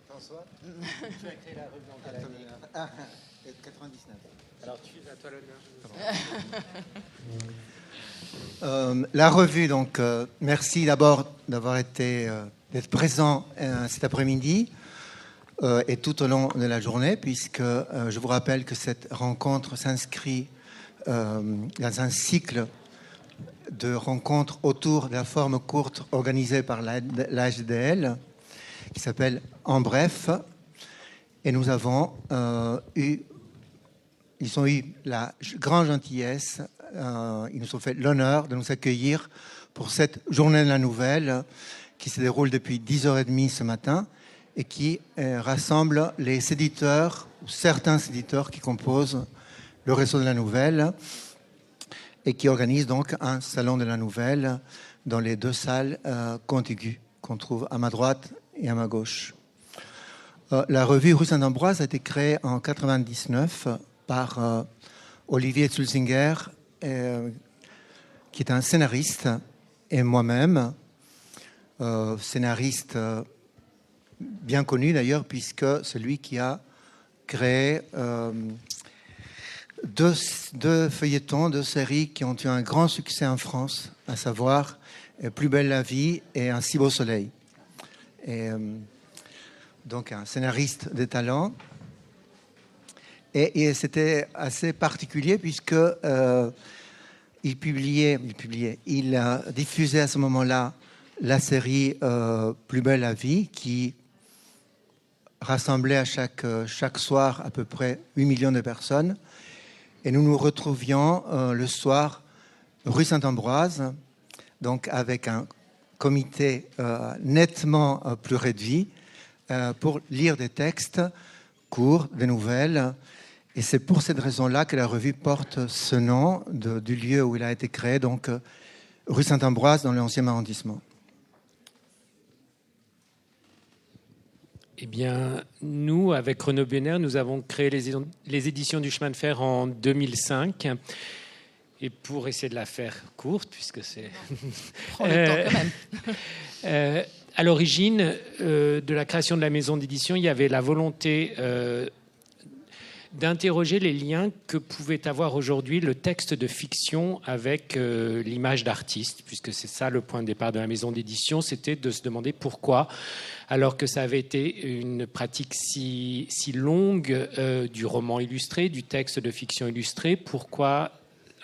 François, tu as créé la revue en quelle année? 99. Alors, à toi l'honneur. La revue, donc, merci d'abord d'être présent cet après-midi et tout au long de la journée, puisque je vous rappelle que cette rencontre s'inscrit dans un cycle de rencontres autour de la forme courte organisée par l'AHDL, qui s'appelle En Bref. Et nous avons ils ont eu la grande gentillesse, ils nous ont fait l'honneur de nous accueillir pour cette journée de la nouvelle qui se déroule depuis 10h30 ce matin et qui rassemble les éditeurs, ou certains éditeurs qui composent le réseau de la nouvelle et qui organise donc un salon de la nouvelle dans les deux salles contiguës qu'on trouve à ma droite et à ma gauche. La revue Rue Saint-Ambroise a été créée en 1999 par Olivier Zulzinger, qui est un scénariste, et moi-même, scénariste bien connu d'ailleurs, puisque c'est lui qui a créé deux feuilletons, deux séries qui ont eu un grand succès en France, à savoir Plus belle la vie et Un si beau soleil. Et donc un scénariste de talent. Et c'était assez particulier puisque il diffusait à ce moment-là la série Plus belle la vie, qui rassemblait à chaque soir à peu près 8 millions de personnes. Et nous nous retrouvions le soir rue Saint-Ambroise, donc avec un comité nettement plus réduit, pour lire des textes courts, des nouvelles. Et c'est pour cette raison-là que la revue porte ce nom du lieu où il a été créé, donc rue Saint-Ambroise dans le 11e arrondissement. Eh bien, nous, avec Renaud Benner, nous avons créé les éditions du chemin de fer en 2005. Et pour essayer de la faire courte, puisque c'est... Prends le temps quand même. À l'origine de la création de la maison d'édition, il y avait la volonté d'interroger les liens que pouvait avoir aujourd'hui le texte de fiction avec l'image d'artiste, puisque c'est ça le point de départ de la maison d'édition, c'était de se demander pourquoi, alors que ça avait été une pratique si longue du roman illustré, du texte de fiction illustré, pourquoi...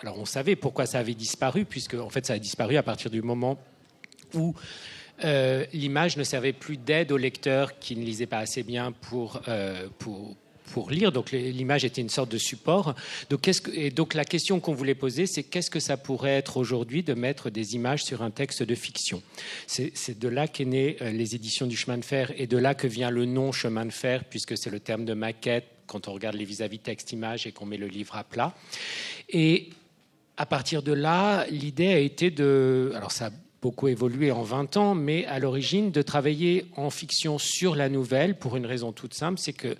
Alors on savait pourquoi ça avait disparu, puisque en fait ça a disparu à partir du moment où l'image ne servait plus d'aide au lecteur qui ne lisait pas assez bien pour lire. Donc l'image était une sorte de support. Donc la question qu'on voulait poser, c'est qu'est-ce que ça pourrait être aujourd'hui de mettre des images sur un texte de fiction. C'est de là qu'est né les éditions du chemin de fer, et de là que vient le nom chemin de fer, puisque c'est le terme de maquette quand on regarde les vis-à-vis texte-image et qu'on met le livre à plat. Et à partir de là, l'idée a été alors ça a beaucoup évolué en 20 ans, mais à l'origine, de travailler en fiction sur la nouvelle, pour une raison toute simple, c'est que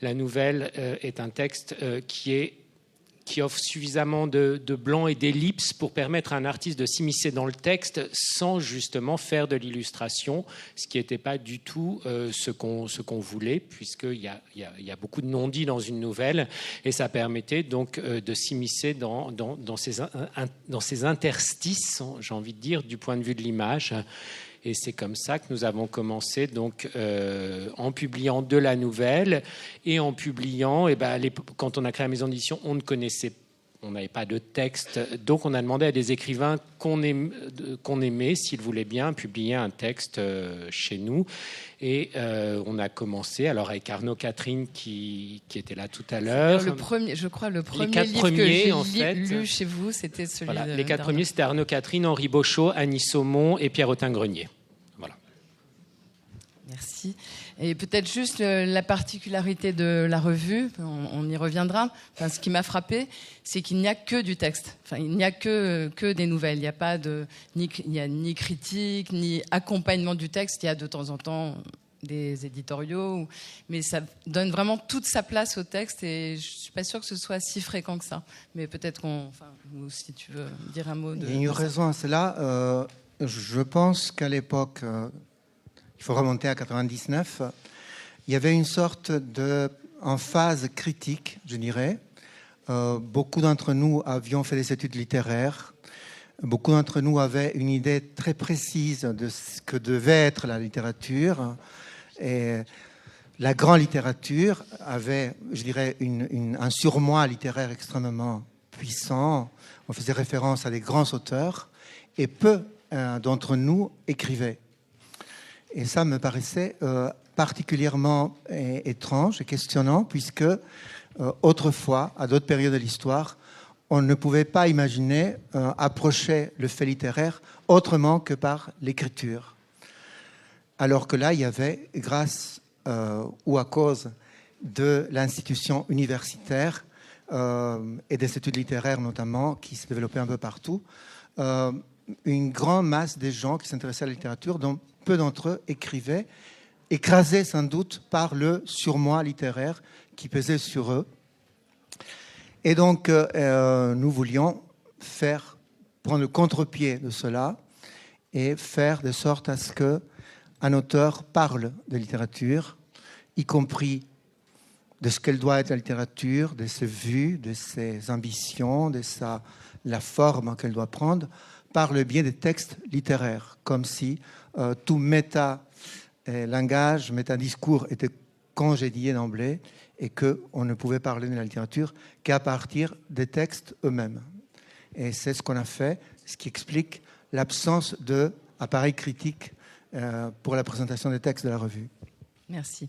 la nouvelle est un texte qui offre suffisamment de blanc et d'ellipses pour permettre à un artiste de s'immiscer dans le texte sans justement faire de l'illustration, ce qui n'était pas du tout ce qu'on voulait, puisqu'il y a beaucoup de non-dits dans une nouvelle, et ça permettait donc de s'immiscer dans ces interstices, j'ai envie de dire, du point de vue de l'image. Et c'est comme ça que nous avons commencé, donc, en publiant de la nouvelle et en publiant. Quand on a créé la maison d'édition, on n'avait pas de texte, donc on a demandé à des écrivains qu'on aimait, s'ils voulaient bien publier un texte chez nous. Et on a commencé, alors avec Arnaud Catherine qui était là tout à l'heure. Le premier livre que j'ai lu chez vous, c'était celui de... Les 4 premiers, c'était Arnaud Catherine, Henri Beauchot, Annie Saumon et Pierre Autin-Grenier. Voilà. Merci. Et peut-être juste la particularité de la revue, on y reviendra. Enfin, ce qui m'a frappé, c'est qu'il n'y a que du texte. Enfin, il n'y a que des nouvelles. Il n'y a pas il y a ni critique, ni accompagnement du texte. Il y a de temps en temps des éditoriaux, mais ça donne vraiment toute sa place au texte et je ne suis pas sûre que ce soit si fréquent que ça. Mais peut-être ou si tu veux dire un mot de... Il y a une raison à cela. Je pense qu'à l'époque, il faut remonter à 99, il y avait une sorte en phase critique, je dirais. Beaucoup d'entre nous avions fait des études littéraires. Beaucoup d'entre nous avaient une idée très précise de ce que devait être la littérature. Et la grande littérature avait, je dirais, un surmoi littéraire extrêmement puissant. On faisait référence à des grands auteurs et peu d'entre nous écrivaient. Et ça me paraissait particulièrement étrange et questionnant, puisque autrefois, à d'autres périodes de l'histoire, on ne pouvait pas imaginer approcher le fait littéraire autrement que par l'écriture. Alors que là, il y avait, grâce ou à cause de l'institution universitaire et des études littéraires notamment, qui se développaient un peu partout, une grande masse des gens qui s'intéressaient à la littérature, dont peu d'entre eux écrivaient, écrasés sans doute par le surmoi littéraire qui pesait sur eux. Et donc, nous voulions prendre le contre-pied de cela et faire de sorte à ce qu'un auteur parle de littérature, y compris de ce qu'elle doit être la littérature, de ses vues, de ses ambitions, de la forme qu'elle doit prendre, par le biais des textes littéraires, comme si tout méta-langage, méta-discours était congédié d'emblée et qu'on ne pouvait parler de la littérature qu'à partir des textes eux-mêmes. Et c'est ce qu'on a fait, ce qui explique l'absence d'appareil critique pour la présentation des textes de la revue. Merci.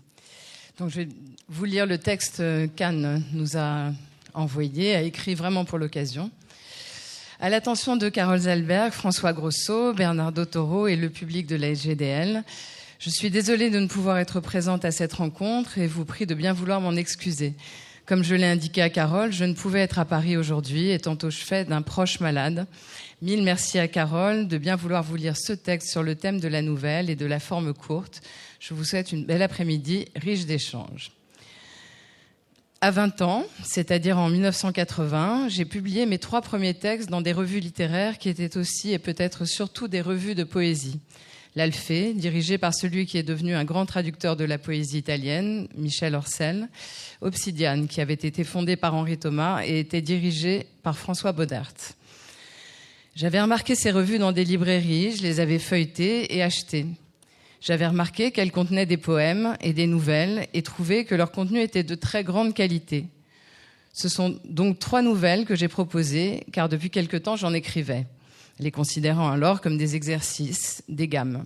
Donc, je vais vous lire le texte qu'Anne nous a envoyé, a écrit vraiment pour l'occasion. À l'attention de Carole Zalberg, François Grosso, Bernardo Toro et le public de la SGDL, je suis désolée de ne pouvoir être présente à cette rencontre et vous prie de bien vouloir m'en excuser. Comme je l'ai indiqué à Carole, je ne pouvais être à Paris aujourd'hui, étant au chevet d'un proche malade. Mille merci à Carole de bien vouloir vous lire ce texte sur le thème de la nouvelle et de la forme courte. Je vous souhaite une belle après-midi, riche d'échanges. À 20 ans, c'est-à-dire en 1980, j'ai publié mes 3 premiers textes dans des revues littéraires qui étaient aussi et peut-être surtout des revues de poésie. L'Alphée, dirigé par celui qui est devenu un grand traducteur de la poésie italienne, Michel Orcel. Obsidiane, qui avait été fondé par Henri Thomas et était dirigé par François Bodart. J'avais remarqué ces revues dans des librairies, je les avais feuilletées et achetées. J'avais remarqué qu'elles contenaient des poèmes et des nouvelles et trouvé que leur contenu était de très grande qualité. Ce sont donc 3 nouvelles que j'ai proposées, car depuis quelque temps j'en écrivais, les considérant alors comme des exercices, des gammes.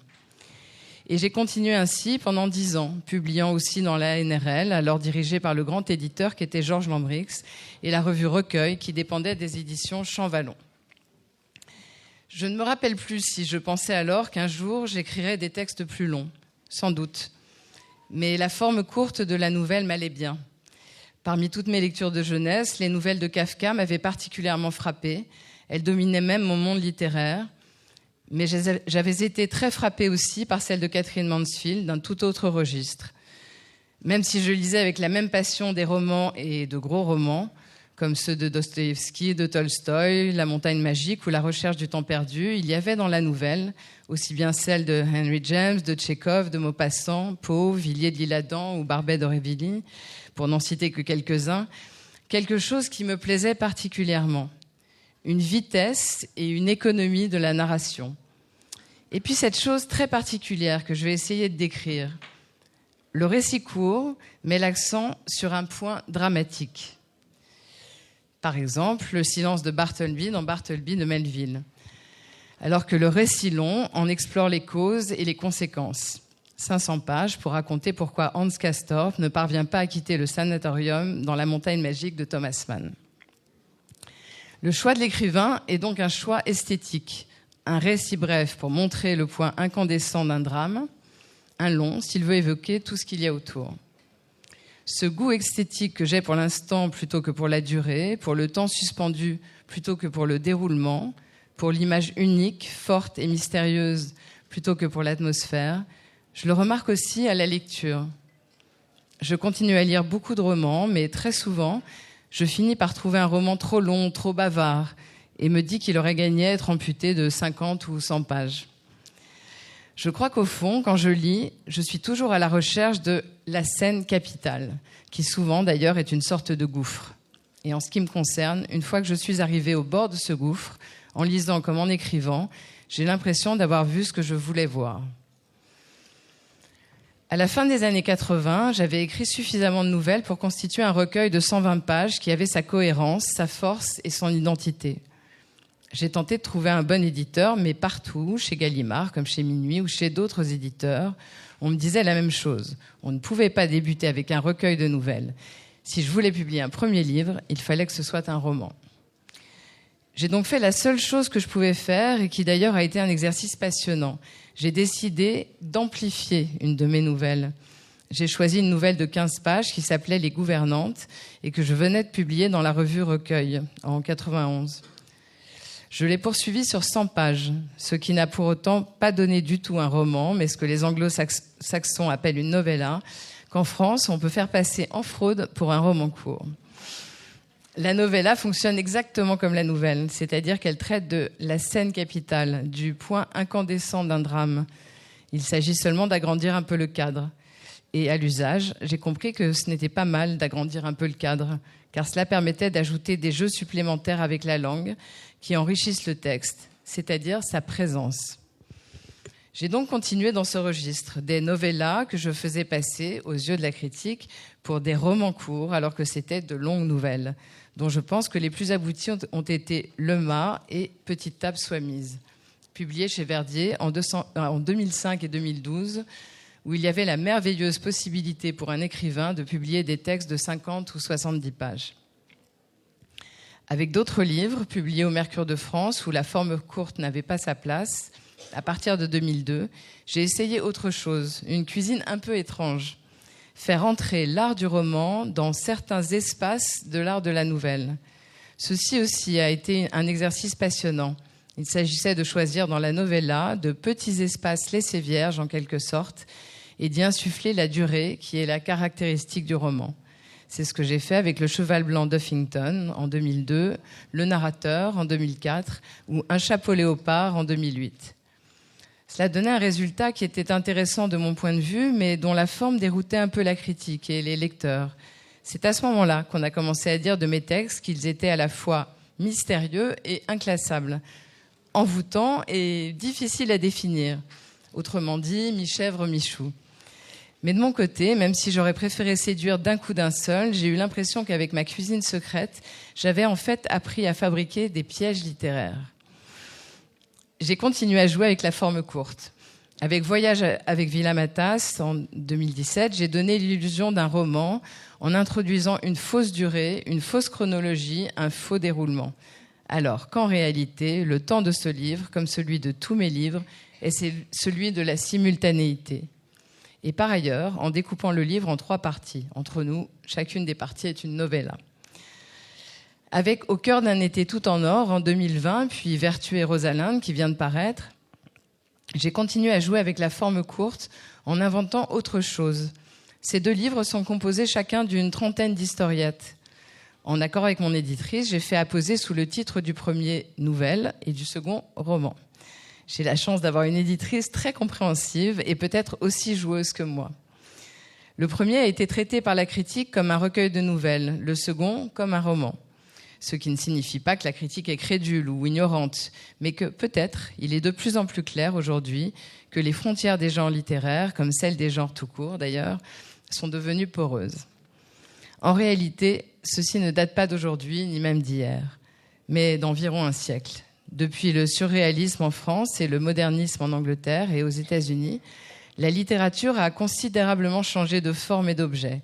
Et j'ai continué ainsi pendant 10 ans, publiant aussi dans la NRL, alors dirigée par le grand éditeur qui était Georges Lambrix, et la revue Recueil qui dépendait des éditions Champvallon. Je ne me rappelle plus si je pensais alors qu'un jour j'écrirais des textes plus longs, sans doute. Mais la forme courte de la nouvelle m'allait bien. Parmi toutes mes lectures de jeunesse, les nouvelles de Kafka m'avaient particulièrement frappée. Elles dominaient même mon monde littéraire. Mais j'avais été très frappée aussi par celle de Catherine Mansfield, d'un tout autre registre. Même si je lisais avec la même passion des romans et de gros romans, comme ceux de Dostoïevski, de Tolstoï, La montagne magique ou La recherche du temps perdu, il y avait dans la nouvelle, aussi bien celle de Henry James, de Tchekhov, de Maupassant, Poe, Villiers de l'Isle-Adam ou Barbey d'Aurevilly, pour n'en citer que quelques-uns, quelque chose qui me plaisait particulièrement. Une vitesse et une économie de la narration. Et puis cette chose très particulière que je vais essayer de décrire. Le récit court met l'accent sur un point dramatique. Par exemple, le silence de Bartleby dans Bartleby de Melville. Alors que le récit long en explore les causes et les conséquences. 500 pages pour raconter pourquoi Hans Castorp ne parvient pas à quitter le sanatorium dans La montagne magique de Thomas Mann. Le choix de l'écrivain est donc un choix esthétique. Un récit bref pour montrer le point incandescent d'un drame, un long s'il veut évoquer tout ce qu'il y a autour. Ce goût esthétique que j'ai pour l'instant plutôt que pour la durée, pour le temps suspendu plutôt que pour le déroulement, pour l'image unique, forte et mystérieuse plutôt que pour l'atmosphère, Je le remarque aussi à la lecture. Je continue à lire beaucoup de romans, mais très souvent, je finis par trouver un roman trop long, trop bavard, et me dis qu'il aurait gagné à être amputé de 50 ou 100 pages. Je crois qu'au fond, quand je lis, je suis toujours à la recherche de la scène capitale, qui souvent d'ailleurs est une sorte de gouffre. Et en ce qui me concerne, une fois que je suis arrivée au bord de ce gouffre, en lisant comme en écrivant, j'ai l'impression d'avoir vu ce que je voulais voir. À la fin des années 80, j'avais écrit suffisamment de nouvelles pour constituer un recueil de 120 pages qui avait sa cohérence, sa force et son identité. J'ai tenté de trouver un bon éditeur, mais partout, chez Gallimard, comme chez Minuit ou chez d'autres éditeurs, on me disait la même chose. On ne pouvait pas débuter avec un recueil de nouvelles. Si je voulais publier un premier livre, il fallait que ce soit un roman. J'ai donc fait la seule chose que je pouvais faire et qui d'ailleurs a été un exercice passionnant. J'ai décidé d'amplifier une de mes nouvelles. J'ai choisi une nouvelle de 15 pages qui s'appelait Les Gouvernantes et que je venais de publier dans la revue Recueil en 91. Je l'ai poursuivie sur 100 pages, ce qui n'a pour autant pas donné du tout un roman, mais ce que les anglo-saxons appellent une novella, qu'en France, on peut faire passer en fraude pour un roman court. La novella fonctionne exactement comme la nouvelle, c'est-à-dire qu'elle traite de la scène capitale, du point incandescent d'un drame. Il s'agit seulement d'agrandir un peu le cadre. Et à l'usage, j'ai compris que ce n'était pas mal d'agrandir un peu le cadre, car cela permettait d'ajouter des jeux supplémentaires avec la langue qui enrichissent le texte, c'est-à-dire sa présence. J'ai donc continué dans ce registre, des novellas que je faisais passer aux yeux de la critique pour des romans courts, alors que c'était de longues nouvelles, dont je pense que les plus aboutis ont été Le Mât et Petite table soit mise, publiés chez Verdier en 2005 et 2012, où il y avait la merveilleuse possibilité pour un écrivain de publier des textes de 50 ou 70 pages. Avec d'autres livres publiés au Mercure de France, où la forme courte n'avait pas sa place, à partir de 2002, j'ai essayé autre chose, une cuisine un peu étrange. Faire entrer l'art du roman dans certains espaces de l'art de la nouvelle. Ceci aussi a été un exercice passionnant. Il s'agissait de choisir dans la novella de petits espaces laissés vierges en quelque sorte et d'y insuffler la durée qui est la caractéristique du roman. C'est ce que j'ai fait avec Le Cheval blanc d'Huffington en 2002, Le Narrateur en 2004 ou Un chapeau léopard en 2008. Cela donnait un résultat qui était intéressant de mon point de vue, mais dont la forme déroutait un peu la critique et les lecteurs. C'est à ce moment-là qu'on a commencé à dire de mes textes qu'ils étaient à la fois mystérieux et inclassables, envoûtants et difficiles à définir. Autrement dit, mi-chèvre, mi-chou. Mais de mon côté, même si j'aurais préféré séduire d'un coup d'un seul, j'ai eu l'impression qu'avec ma cuisine secrète, j'avais en fait appris à fabriquer des pièges littéraires. J'ai continué à jouer avec la forme courte. Avec Voyage avec Villa Matas, en 2017, j'ai donné l'illusion d'un roman en introduisant une fausse durée, une fausse chronologie, un faux déroulement. Alors qu'en réalité, le temps de ce livre, comme celui de tous mes livres, est celui de la simultanéité. Et par ailleurs, en découpant le livre en 3 parties. Entre nous, chacune des parties est une novella. Avec Au cœur d'un été tout en or en 2020, puis Vertu et Rosalinde qui vient de paraître, j'ai continué à jouer avec la forme courte en inventant autre chose. Ces 2 livres sont composés chacun d'une 30aine d'historiettes. En accord avec mon éditrice, j'ai fait apposer sous le titre du premier « Nouvelle » et du second « Roman ». J'ai la chance d'avoir une éditrice très compréhensive et peut-être aussi joueuse que moi. Le premier a été traité par la critique comme un recueil de nouvelles, le second comme un roman. Ce qui ne signifie pas que la critique est crédule ou ignorante, mais que peut-être il est de plus en plus clair aujourd'hui que les frontières des genres littéraires, comme celles des genres tout court d'ailleurs, sont devenues poreuses. En réalité, ceci ne date pas d'aujourd'hui, ni même d'hier, mais d'environ un siècle. Depuis le surréalisme en France et le modernisme en Angleterre et aux États-Unis, la littérature a considérablement changé de forme et d'objet,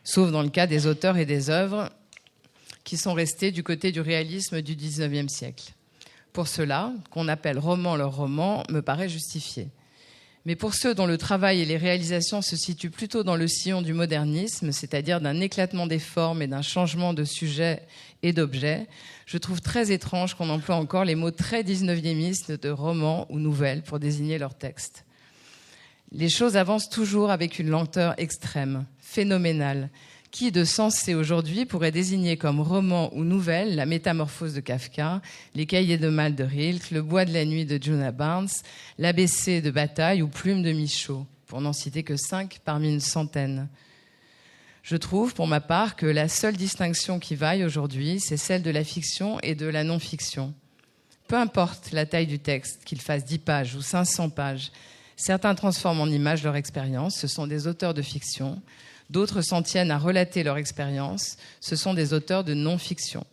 sauf dans le cas des auteurs et des œuvres qui sont restés du côté du réalisme du XIXe siècle. Pour cela, qu'on appelle roman leur roman me paraît justifié. Mais pour ceux dont le travail et les réalisations se situent plutôt dans le sillon du modernisme, c'est-à-dire d'un éclatement des formes et d'un changement de sujet et d'objet, je trouve très étrange qu'on emploie encore les mots très 19e de roman ou nouvelle pour désigner leurs textes. Les choses avancent toujours avec une lenteur extrême, phénoménale. Qui de sensé aujourd'hui pourrait désigner comme roman ou nouvelle La Métamorphose de Kafka, Les Cahiers de Mal de Rilke, Le Bois de la Nuit de Jonah Barnes, L'ABC de Bataille ou Plume de Michaud, pour n'en citer que 5 parmi une centaine. Je trouve, pour ma part, que la seule distinction qui vaille aujourd'hui, c'est celle de la fiction et de la non-fiction. Peu importe la taille du texte, qu'il fasse 10 pages ou 500 pages, certains transforment en images leur expérience, ce sont des auteurs de fiction. D'autres s'en tiennent à relater leur expérience, ce sont des auteurs de non-fiction.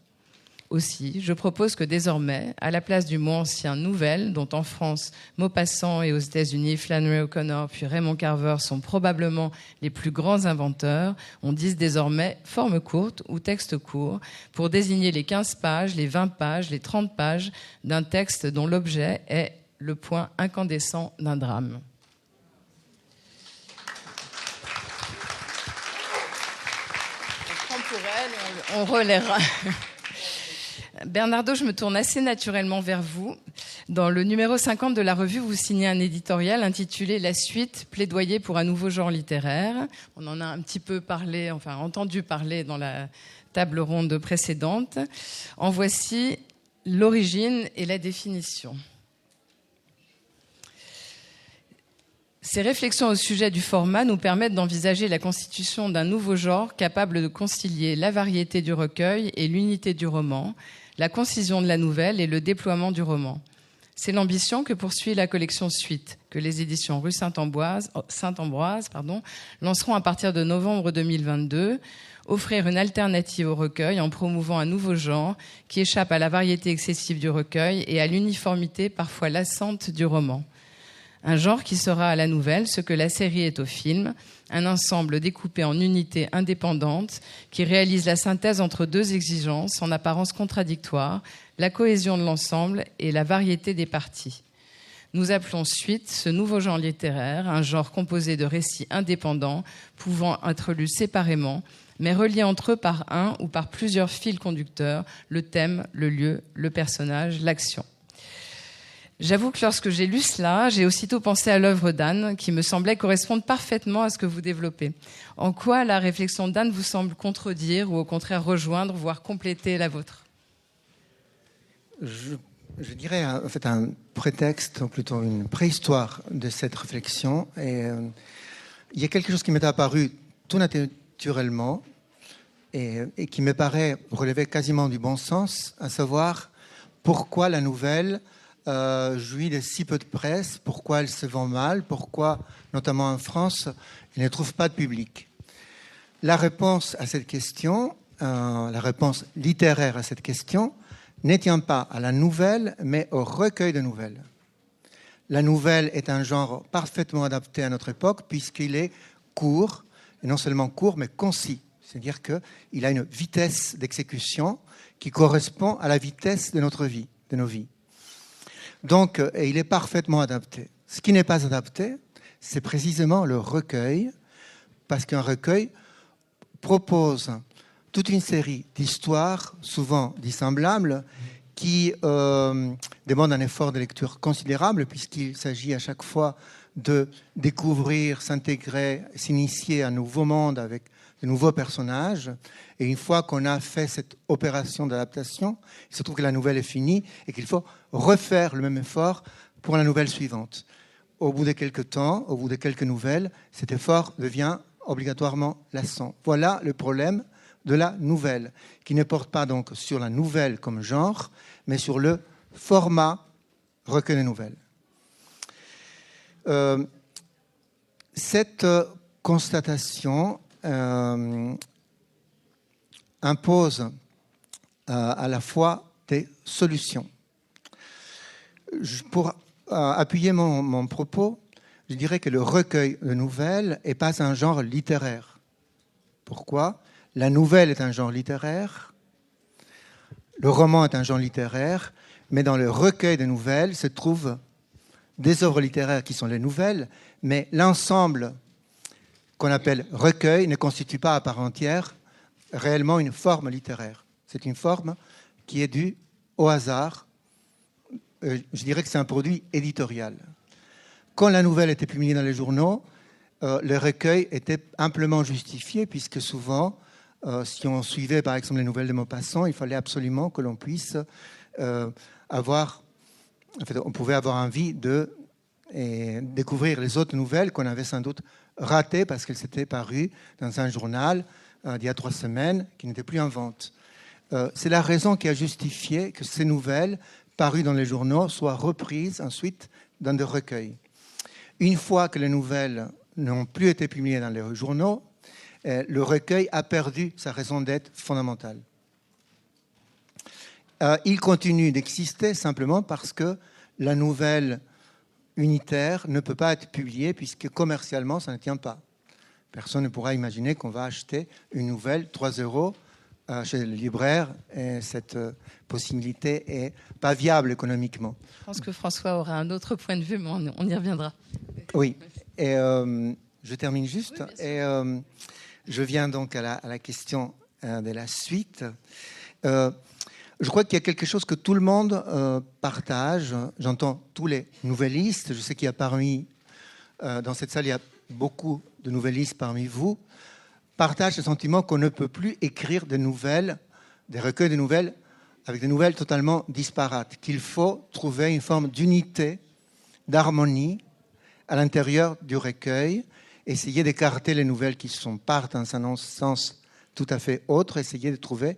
Aussi, je propose que désormais, à la place du mot ancien « nouvelle », dont en France, Maupassant et aux États-Unis, Flannery O'Connor puis Raymond Carver sont probablement les plus grands inventeurs, on dise désormais « forme courte » ou « texte court » pour désigner les 15 pages, les 20 pages, les 30 pages d'un texte dont l'objet est le point incandescent d'un drame. Pour elle, on relaiera. Bernardo, je me tourne assez naturellement vers vous. Dans le numéro 50 de la revue, vous signez un éditorial intitulé « La suite, plaidoyer pour un nouveau genre littéraire ». On en a un petit peu parlé, enfin entendu parler dans la table ronde précédente. En voici l'origine et la définition. Ces réflexions au sujet du format nous permettent d'envisager la constitution d'un nouveau genre capable de concilier la variété du recueil et l'unité du roman, la concision de la nouvelle et le déploiement du roman. C'est l'ambition que poursuit la collection Suite, que les éditions rue Saint-Ambroise lanceront à partir de novembre 2022, offrir une alternative au recueil en promouvant un nouveau genre qui échappe à la variété excessive du recueil et à l'uniformité parfois lassante du roman. Un genre qui sera à la nouvelle ce que la série est au film, un ensemble découpé en unités indépendantes qui réalise la synthèse entre deux exigences en apparence contradictoires, la cohésion de l'ensemble et la variété des parties. Nous appelons Suite ce nouveau genre littéraire, un genre composé de récits indépendants pouvant être lus séparément, mais reliés entre eux par un ou par plusieurs fils conducteurs, le thème, le lieu, le personnage, l'action. J'avoue que lorsque j'ai lu cela, j'ai aussitôt pensé à l'œuvre d'Anne, qui me semblait correspondre parfaitement à ce que vous développez. En quoi la réflexion d'Anne vous semble contredire ou au contraire rejoindre, voire compléter la vôtre ? Je dirais en fait un prétexte, ou plutôt une préhistoire de cette réflexion. Et il y a quelque chose qui m'est apparu tout naturellement et qui me paraît relever quasiment du bon sens, à savoir pourquoi la nouvelle jouit de si peu de presse, pourquoi elle se vend mal, pourquoi, notamment en France, elle ne trouve pas de public. La réponse à cette question, la réponse littéraire à cette question, ne tient pas à la nouvelle, mais au recueil de nouvelles. La nouvelle est un genre parfaitement adapté à notre époque, puisqu'il est court, et non seulement court, mais concis. C'est-à-dire qu'il a une vitesse d'exécution qui correspond à la vitesse de notre vie, de nos vies. Donc, il est parfaitement adapté. Ce qui n'est pas adapté, c'est précisément le recueil, parce qu'un recueil propose toute une série d'histoires, souvent dissemblables, qui demandent un effort de lecture considérable, puisqu'il s'agit à chaque fois de découvrir, s'intégrer, s'initier à un nouveau monde avec de nouveaux personnages. Et une fois qu'on a fait cette opération d'adaptation, il se trouve que la nouvelle est finie et qu'il faut refaire le même effort pour la nouvelle suivante. Au bout de quelques temps, au bout de quelques nouvelles, cet effort devient obligatoirement lassant. Voilà le problème de la nouvelle, qui ne porte pas donc sur la nouvelle comme genre, mais sur le format recueil de nouvelles. Cette constatation impose à la fois des solutions. Pour appuyer mon propos, je dirais que le recueil de nouvelles n'est pas un genre littéraire. Pourquoi ? La nouvelle est un genre littéraire, le roman est un genre littéraire, mais dans le recueil de nouvelles se trouvent des œuvres littéraires qui sont les nouvelles, mais l'ensemble qu'on appelle recueil ne constitue pas à part entière réellement une forme littéraire. C'est une forme qui est due au hasard. Je dirais que c'est un produit éditorial. quand la nouvelle était publiée dans les journaux, le recueil était amplement justifié, puisque souvent, si on suivait par exemple les nouvelles de Maupassant, il fallait absolument que l'on puisse avoir, en fait, on pouvait avoir envie de découvrir les autres nouvelles qu'on avait sans doute ratées parce qu'elles s'étaient parues dans un journal d'il y a 3 semaines qui n'était plus en vente. C'est la raison qui a justifié que ces nouvelles parues dans les journaux soient reprises ensuite dans des recueils. Une fois que les nouvelles n'ont plus été publiées dans les journaux, le recueil a perdu sa raison d'être fondamentale. Il continue d'exister simplement parce que la nouvelle unitaire ne peut pas être publiée puisque commercialement, ça ne tient pas. Personne ne pourra imaginer qu'on va acheter une nouvelle 3 € chez le libraire. Et cette possibilité n'est pas viable économiquement. Je pense que François aura un autre point de vue, mais on y reviendra. Oui. Et je termine juste. Oui, et je viens donc à la question de la suite. Je crois qu'il y a quelque chose que tout le monde partage. J'entends tous les nouvellistes. Je sais qu'il y a dans cette salle, il y a beaucoup de nouvellistes parmi vous, partagent le sentiment qu'on ne peut plus écrire des nouvelles, des recueils de nouvelles, avec des nouvelles totalement disparates, qu'il faut trouver une forme d'unité, d'harmonie à l'intérieur du recueil, essayer d'écarter les nouvelles qui partent dans un sens tout à fait autre, essayer de trouver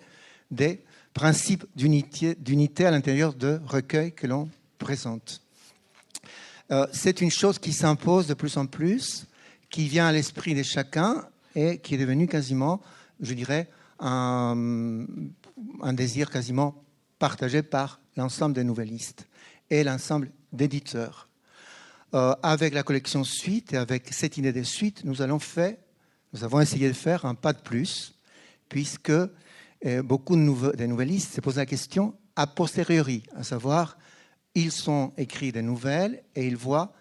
des principes d'unité à l'intérieur de recueils que l'on présente. C'est une chose qui s'impose de plus en plus, qui vient à l'esprit de chacun et qui est devenu quasiment, je dirais, un désir quasiment partagé par l'ensemble des nouvellistes et l'ensemble d'éditeurs. Avec la collection Suite et avec cette idée de Suite, nous avons essayé de faire un pas de plus, puisque beaucoup de nouvellistes se posent la question a posteriori, à savoir, ils ont écrit des nouvelles et ils voient,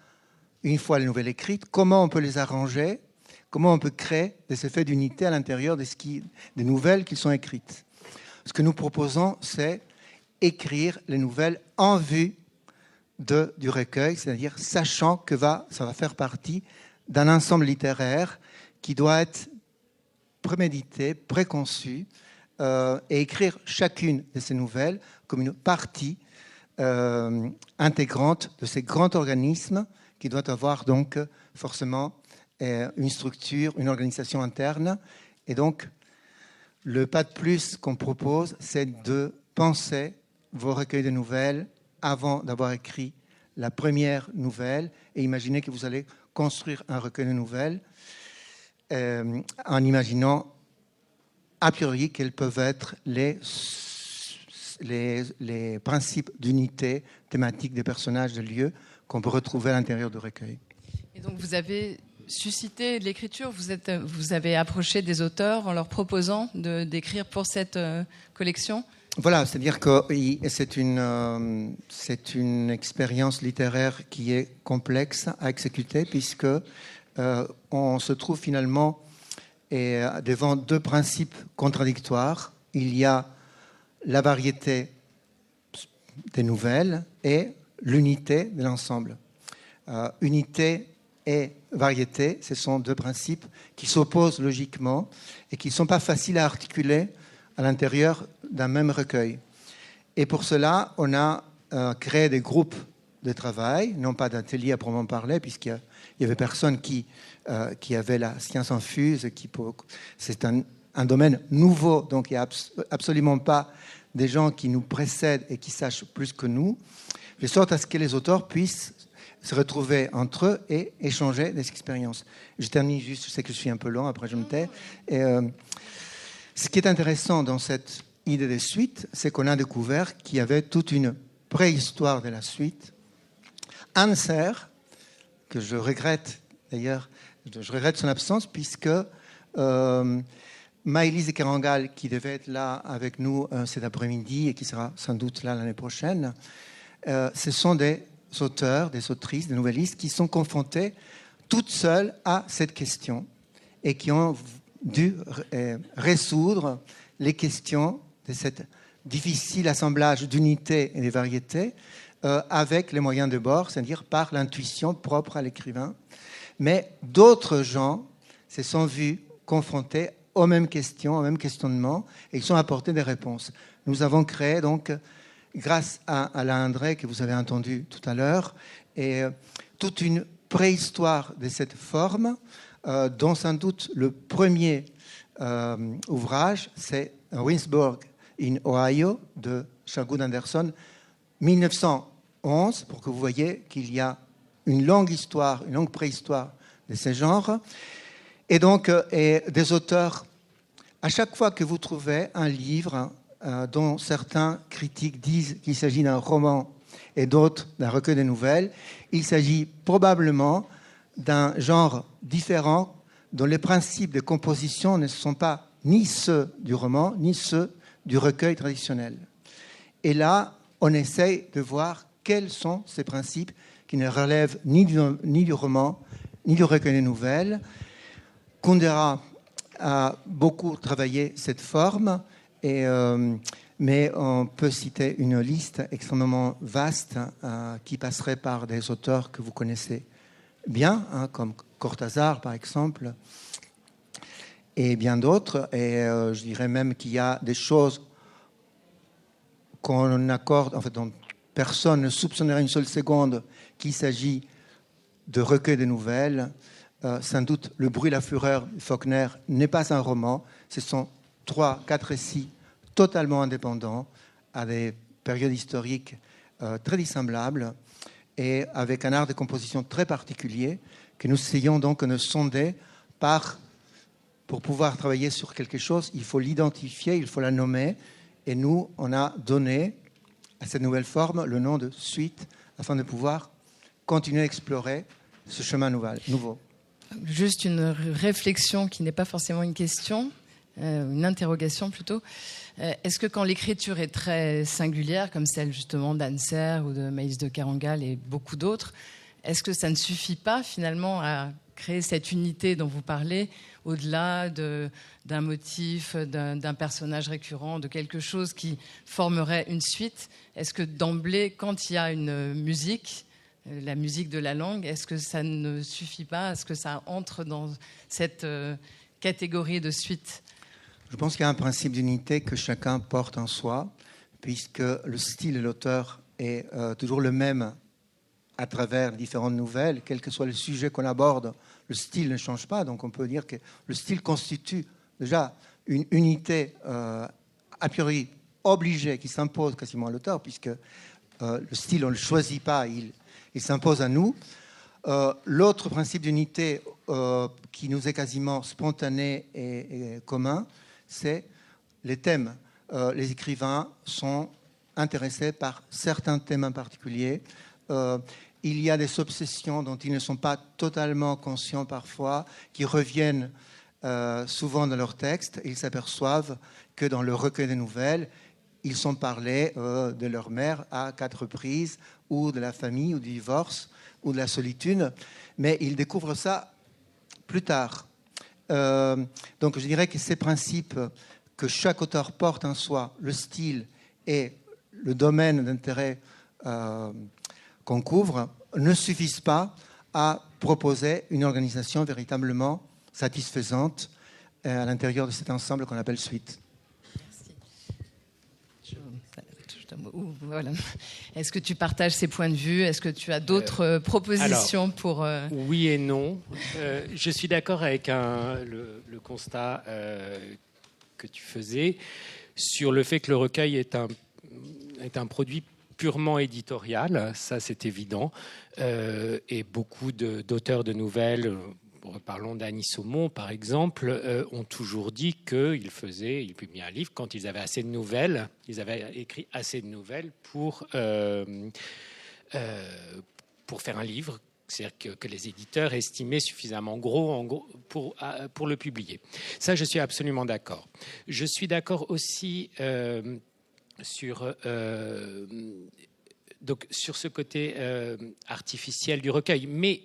une fois les nouvelles écrites, comment on peut les arranger, comment on peut créer des effets d'unité à l'intérieur des nouvelles qui sont écrites. Ce que nous proposons, c'est écrire les nouvelles en vue du recueil, c'est-à-dire sachant que ça va faire partie d'un ensemble littéraire qui doit être prémédité, préconçu, et écrire chacune de ces nouvelles comme une partie intégrante de ces grands organismes qui doivent avoir donc forcément une structure, une organisation interne. Et donc, le pas de plus qu'on propose, c'est de penser vos recueils de nouvelles avant d'avoir écrit la première nouvelle et imaginer que vous allez construire un recueil de nouvelles en imaginant a priori quels peuvent être les principes d'unité thématique des personnages, de lieux qu'on peut retrouver à l'intérieur du recueil. Et donc vous avez suscité l'écriture, vous avez approché des auteurs en leur proposant d'écrire pour cette collection. Voilà, c'est-à-dire que c'est une expérience littéraire qui est complexe à exécuter puisque on se trouve finalement devant 2 principes contradictoires. Il y a la variété des nouvelles et l'unité de l'ensemble. Unité et variété, ce sont 2 principes qui s'opposent logiquement et qui ne sont pas faciles à articuler à l'intérieur d'un même recueil. Et pour cela, on a créé des groupes de travail, non pas d'ateliers à proprement parler, puisqu'il y avait personne qui avait la science infuse. C'est un domaine nouveau, donc il n'y a absolument pas des gens qui nous précèdent et qui sachent plus que nous, de sorte à ce que les auteurs puissent se retrouver entre eux et échanger des expériences. Je termine juste, je sais que je suis un peu long, après je me tais. Et, ce qui est intéressant dans cette idée de suite, c'est qu'on a découvert qu'il y avait toute une préhistoire de la suite. Anne Serre, que je regrette d'ailleurs, je regrette son absence, puisque Maëlys de Kerangal, qui devait être là avec nous cet après-midi et qui sera sans doute là l'année prochaine, ce sont des auteurs, des autrices, des nouvellistes qui sont confrontés toutes seules à cette question et qui ont dû résoudre les questions de cet difficile assemblage d'unités et de variétés avec les moyens de bord, c'est-à-dire par l'intuition propre à l'écrivain. Mais d'autres gens se sont vus confrontés aux mêmes questions, aux mêmes questionnements, et ils ont apporté des réponses. Nous avons créé donc, grâce à Alain André, que vous avez entendu tout à l'heure, et toute une préhistoire de cette forme, dont sans doute le premier ouvrage, c'est Winsburg in Ohio de Sherwood Anderson, 1911, pour que vous voyez qu'il y a une longue histoire, une longue préhistoire de ce genre. Et donc, des auteurs, à chaque fois que vous trouvez un livre dont certains critiques disent qu'il s'agit d'un roman et d'autres d'un recueil de nouvelles, il s'agit probablement d'un genre différent dont les principes de composition ne sont pas ni ceux du roman, ni ceux du recueil traditionnel. Et là, on essaye de voir quels sont ces principes qui ne relèvent ni du roman, ni du recueil de nouvelles. Kundera a beaucoup travaillé cette forme, mais on peut citer une liste extrêmement vaste qui passerait par des auteurs que vous connaissez bien, comme Cortázar par exemple, et bien d'autres. Et je dirais même qu'il y a des choses qu'on accorde, en fait, dont personne ne soupçonnerait une seule seconde qu'il s'agit de recueils de nouvelles. Sans doute, Le bruit et la fureur de Faulkner n'est pas un roman. Ce sont 3-4 récits totalement indépendants, à des périodes historiques très dissemblables et avec un art de composition très particulier que nous essayons donc de sonder pour pouvoir travailler sur quelque chose, il faut l'identifier, il faut la nommer. Et nous, on a donné à cette nouvelle forme le nom de suite afin de pouvoir continuer à explorer ce chemin nouveau. Juste une réflexion qui n'est pas forcément une question, une interrogation plutôt. Est-ce que quand l'écriture est très singulière, comme celle justement d'Anne Serre ou de Maïs de Kerangal et beaucoup d'autres, est-ce que ça ne suffit pas finalement à créer cette unité dont vous parlez, au-delà d'un motif, d'un personnage récurrent, de quelque chose qui formerait une suite? Est-ce que d'emblée, quand il y a une musique, la musique de la langue, est-ce que ça ne suffit pas? Est-ce que ça entre dans cette catégorie de suite? Je pense qu'il y a un principe d'unité que chacun porte en soi, puisque le style de l'auteur est toujours le même à travers différentes nouvelles, quel que soit le sujet qu'on aborde, le style ne change pas. Donc on peut dire que le style constitue déjà une unité a priori obligée qui s'impose quasiment à l'auteur, puisque le style, on ne le choisit pas, il s'impose à nous. L'autre principe d'unité qui nous est quasiment spontané et commun, c'est les thèmes. Les écrivains sont intéressés par certains thèmes en particulier. Il y a des obsessions dont ils ne sont pas totalement conscients parfois, qui reviennent souvent dans leurs textes. Ils s'aperçoivent que dans le recueil des nouvelles, ils sont parlés de leur mère à 4 reprises, ou de la famille, ou du divorce, ou de la solitude, mais ils découvrent ça plus tard. Donc je dirais que ces principes que chaque auteur porte en soi, le style et le domaine d'intérêt qu'on couvre, ne suffisent pas à proposer une organisation véritablement satisfaisante à l'intérieur de cet ensemble qu'on appelle suite. Voilà. Est-ce que tu partages ces points de vue? Est-ce que tu as d'autres propositions pour... Oui et non. Je suis d'accord avec le constat que tu faisais sur le fait que le recueil est un produit purement éditorial, ça c'est évident, et beaucoup d'auteurs de nouvelles, parlons d'Annie Saumon par exemple, ont toujours dit qu'ils publiaient un livre quand ils avaient assez de nouvelles, ils avaient écrit assez de nouvelles pour faire un livre, c'est-à-dire que les éditeurs estimaient suffisamment gros pour le publier. Ça, je suis absolument d'accord. Je suis d'accord aussi sur ce côté artificiel du recueil. Mais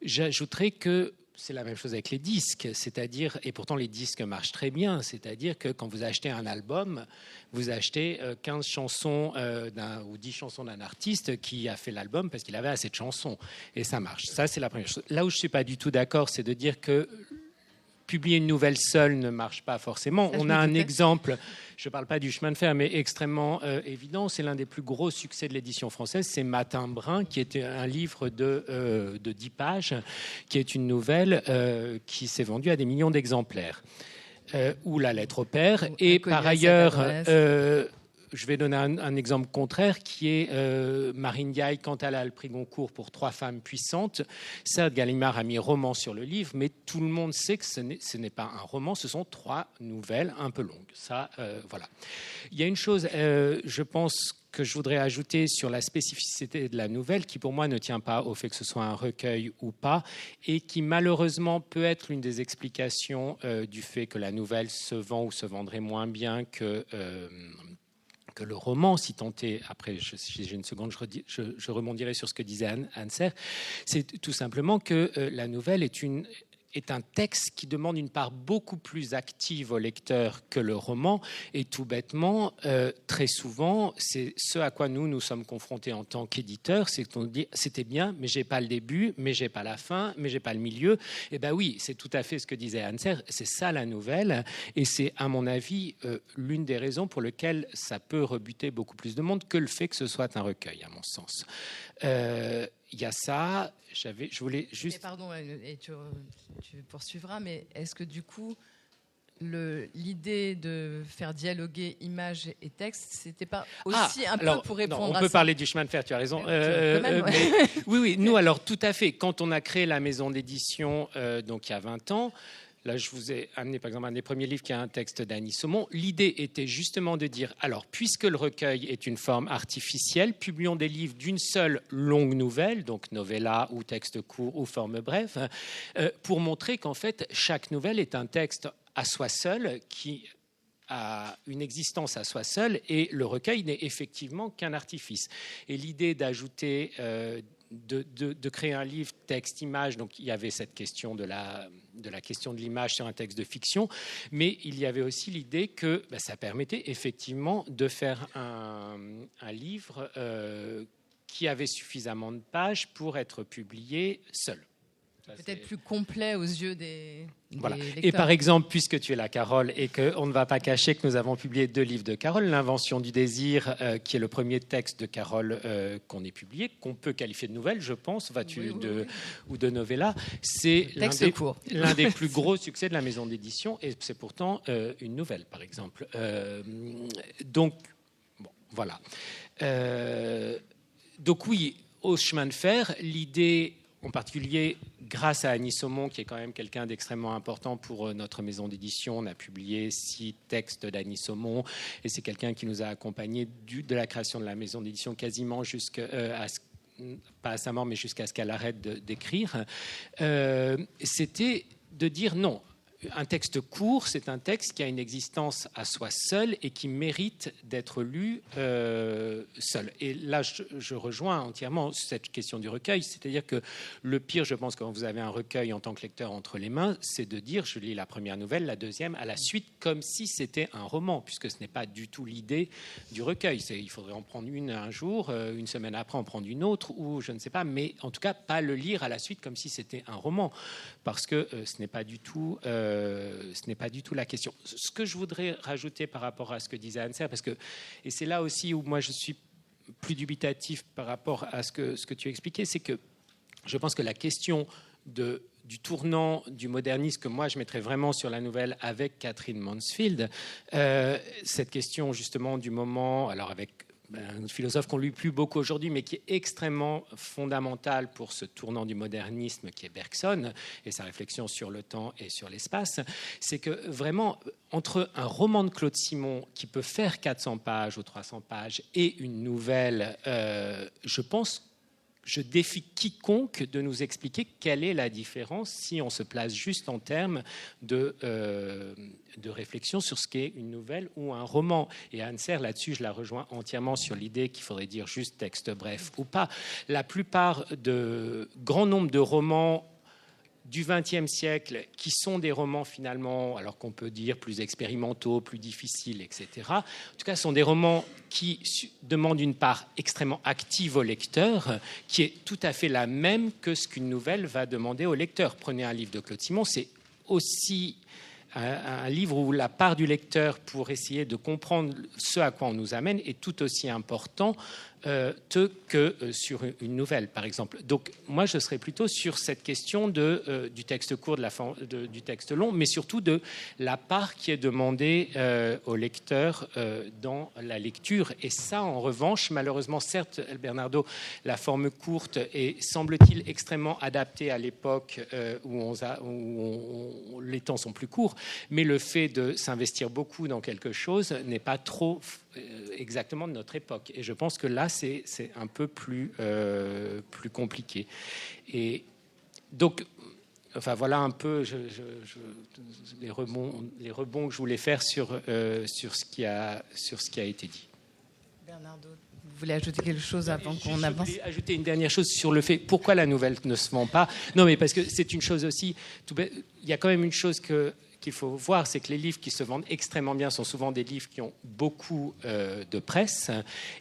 j'ajouterais que c'est la même chose avec les disques, c'est-à-dire, et pourtant les disques marchent très bien, c'est-à-dire que quand vous achetez un album, vous achetez 15 chansons ou 10 chansons d'un artiste qui a fait l'album parce qu'il avait assez de chansons, et ça marche. Ça, c'est la première chose. Là où je ne suis pas du tout d'accord, c'est de dire que publier une nouvelle seule ne marche pas forcément. On a un exemple, je ne parle pas du chemin de fer, mais extrêmement évident. C'est l'un des plus gros succès de l'édition française. C'est Matin Brun, qui était un livre de 10 pages, qui est une nouvelle qui s'est vendue à des millions d'exemplaires. Ou La lettre au père. Et par ailleurs, je vais donner un exemple contraire qui est Marine Diaye quand elle a le prix Goncourt pour 3 femmes puissantes. Certes, Gallimard a mis roman sur le livre, mais tout le monde sait que ce n'est pas un roman, ce sont 3 nouvelles un peu longues. Ça, voilà. Il y a une chose, je pense, que je voudrais ajouter sur la spécificité de la nouvelle, qui pour moi ne tient pas au fait que ce soit un recueil ou pas, et qui malheureusement peut être l'une des explications du fait que la nouvelle se vend ou se vendrait moins bien que le roman, si tant est. Après, si j'ai une seconde, je rebondirai sur ce que disait Anne Serre. C'est tout simplement que la nouvelle est un texte qui demande une part beaucoup plus active au lecteur que le roman. Et tout bêtement, très souvent, c'est ce à quoi nous sommes confrontés en tant qu'éditeurs, c'est qu'on dit c'était bien, mais j'ai pas le début, mais j'ai pas la fin, mais j'ai pas le milieu. Et ben oui, c'est tout à fait ce que disait Anne Serre. C'est ça la nouvelle, et c'est à mon avis l'une des raisons pour lesquelles ça peut rebuter beaucoup plus de monde que le fait que ce soit un recueil, à mon sens. Il y a ça. Je voulais juste. Et pardon, et tu poursuivras, mais est-ce que du coup, l'idée de faire dialoguer images et texte, c'était pas aussi peu pour répondre à ça? On peut parler du chemin de fer, tu as raison. Oui, nous, alors tout à fait. Quand on a créé la maison d'édition, donc il y a 20 ans, là, je vous ai amené, par exemple, un des premiers livres qui a un texte d'Annie Saumon. L'idée était justement de dire, alors, puisque le recueil est une forme artificielle, publions des livres d'une seule longue nouvelle, donc novella ou texte court ou forme brève, pour montrer qu'en fait, chaque nouvelle est un texte à soi seul qui a une existence à soi seul, et le recueil n'est effectivement qu'un artifice. Et l'idée d'ajouter... De créer un livre texte-image, donc il y avait cette question de la question de l'image sur un texte de fiction, mais il y avait aussi l'idée que ça permettait effectivement de faire un livre qui avait suffisamment de pages pour être publié seul. Peut-être plus complet aux yeux des voilà. lecteurs. Et par exemple, puisque tu es là, Carole, et qu'on ne va pas cacher que nous avons publié 2 livres de Carole, L'Invention du désir, qui est le premier texte de Carole qu'on ait publié, qu'on peut qualifier de nouvelle, je pense, ou de novella, c'est l'un des plus gros succès de la maison d'édition, et c'est pourtant une nouvelle, par exemple. Donc, bon, voilà. Donc oui, au chemin de fer, l'idée... En particulier, grâce à Annie Saumon, qui est quand même quelqu'un d'extrêmement important pour notre maison d'édition. On a publié 6 textes d'Annie Saumon, et c'est quelqu'un qui nous a accompagnés de la création de la maison d'édition quasiment jusqu'à pas à sa mort, mais jusqu'à ce qu'elle arrête d'écrire. C'était de dire non. Un texte court, c'est un texte qui a une existence à soi seul et qui mérite d'être lu seul. Et là, je rejoins entièrement cette question du recueil. C'est-à-dire que le pire, je pense, quand vous avez un recueil en tant que lecteur entre les mains, c'est de dire, je lis la première nouvelle, la deuxième, à la suite, comme si c'était un roman, puisque ce n'est pas du tout l'idée du recueil. Il faudrait en prendre une un jour, une semaine après en prendre une autre, ou je ne sais pas, mais en tout cas, pas le lire à la suite comme si c'était un roman, parce que ce n'est pas du tout... ce n'est pas du tout la question. Ce que je voudrais rajouter par rapport à ce que disait Anne Serre, et c'est là aussi où moi je suis plus dubitatif par rapport à ce que tu expliquais, c'est que je pense que la question du tournant du modernisme que moi je mettrais vraiment sur la nouvelle avec Catherine Mansfield, cette question justement du moment, alors avec un philosophe qu'on ne lit plus beaucoup aujourd'hui, mais qui est extrêmement fondamental pour ce tournant du modernisme qui est Bergson et sa réflexion sur le temps et sur l'espace, c'est que vraiment, entre un roman de Claude Simon qui peut faire 400 pages ou 300 pages et une nouvelle, je défie quiconque de nous expliquer quelle est la différence si on se place juste en termes de réflexion sur ce qu'est une nouvelle ou un roman. Et Anne Serre, là-dessus, je la rejoins entièrement sur l'idée qu'il faudrait dire juste texte bref ou pas. La plupart grand nombre de romans du XXe siècle, qui sont des romans finalement, alors qu'on peut dire plus expérimentaux, plus difficiles, etc. En tout cas, ce sont des romans qui demandent une part extrêmement active au lecteur, qui est tout à fait la même que ce qu'une nouvelle va demander au lecteur. Prenez un livre de Claude Simon, c'est aussi un livre où la part du lecteur pour essayer de comprendre ce à quoi on nous amène est tout aussi important que sur une nouvelle, par exemple. Donc, moi, je serais plutôt sur cette question du texte court, du texte long, mais surtout de la part qui est demandée au lecteur dans la lecture. Et ça, en revanche, malheureusement, certes, Bernardo, la forme courte est, semble-t-il, extrêmement adaptée à l'époque où les temps sont plus courts, mais le fait de s'investir beaucoup dans quelque chose n'est pas trop exactement de notre époque. Et je pense que là, c'est un peu plus compliqué. Et donc, enfin, voilà un peu les rebonds que je voulais faire sur ce qui a été dit. Bernardo, vous voulez ajouter quelque chose avant qu'on avance ? Je voulais ajouter une dernière chose sur le fait pourquoi la nouvelle ne se vend pas. Non, mais parce que c'est une chose aussi. Il y a quand même une chose qu'il faut voir, c'est que les livres qui se vendent extrêmement bien sont souvent des livres qui ont beaucoup de presse.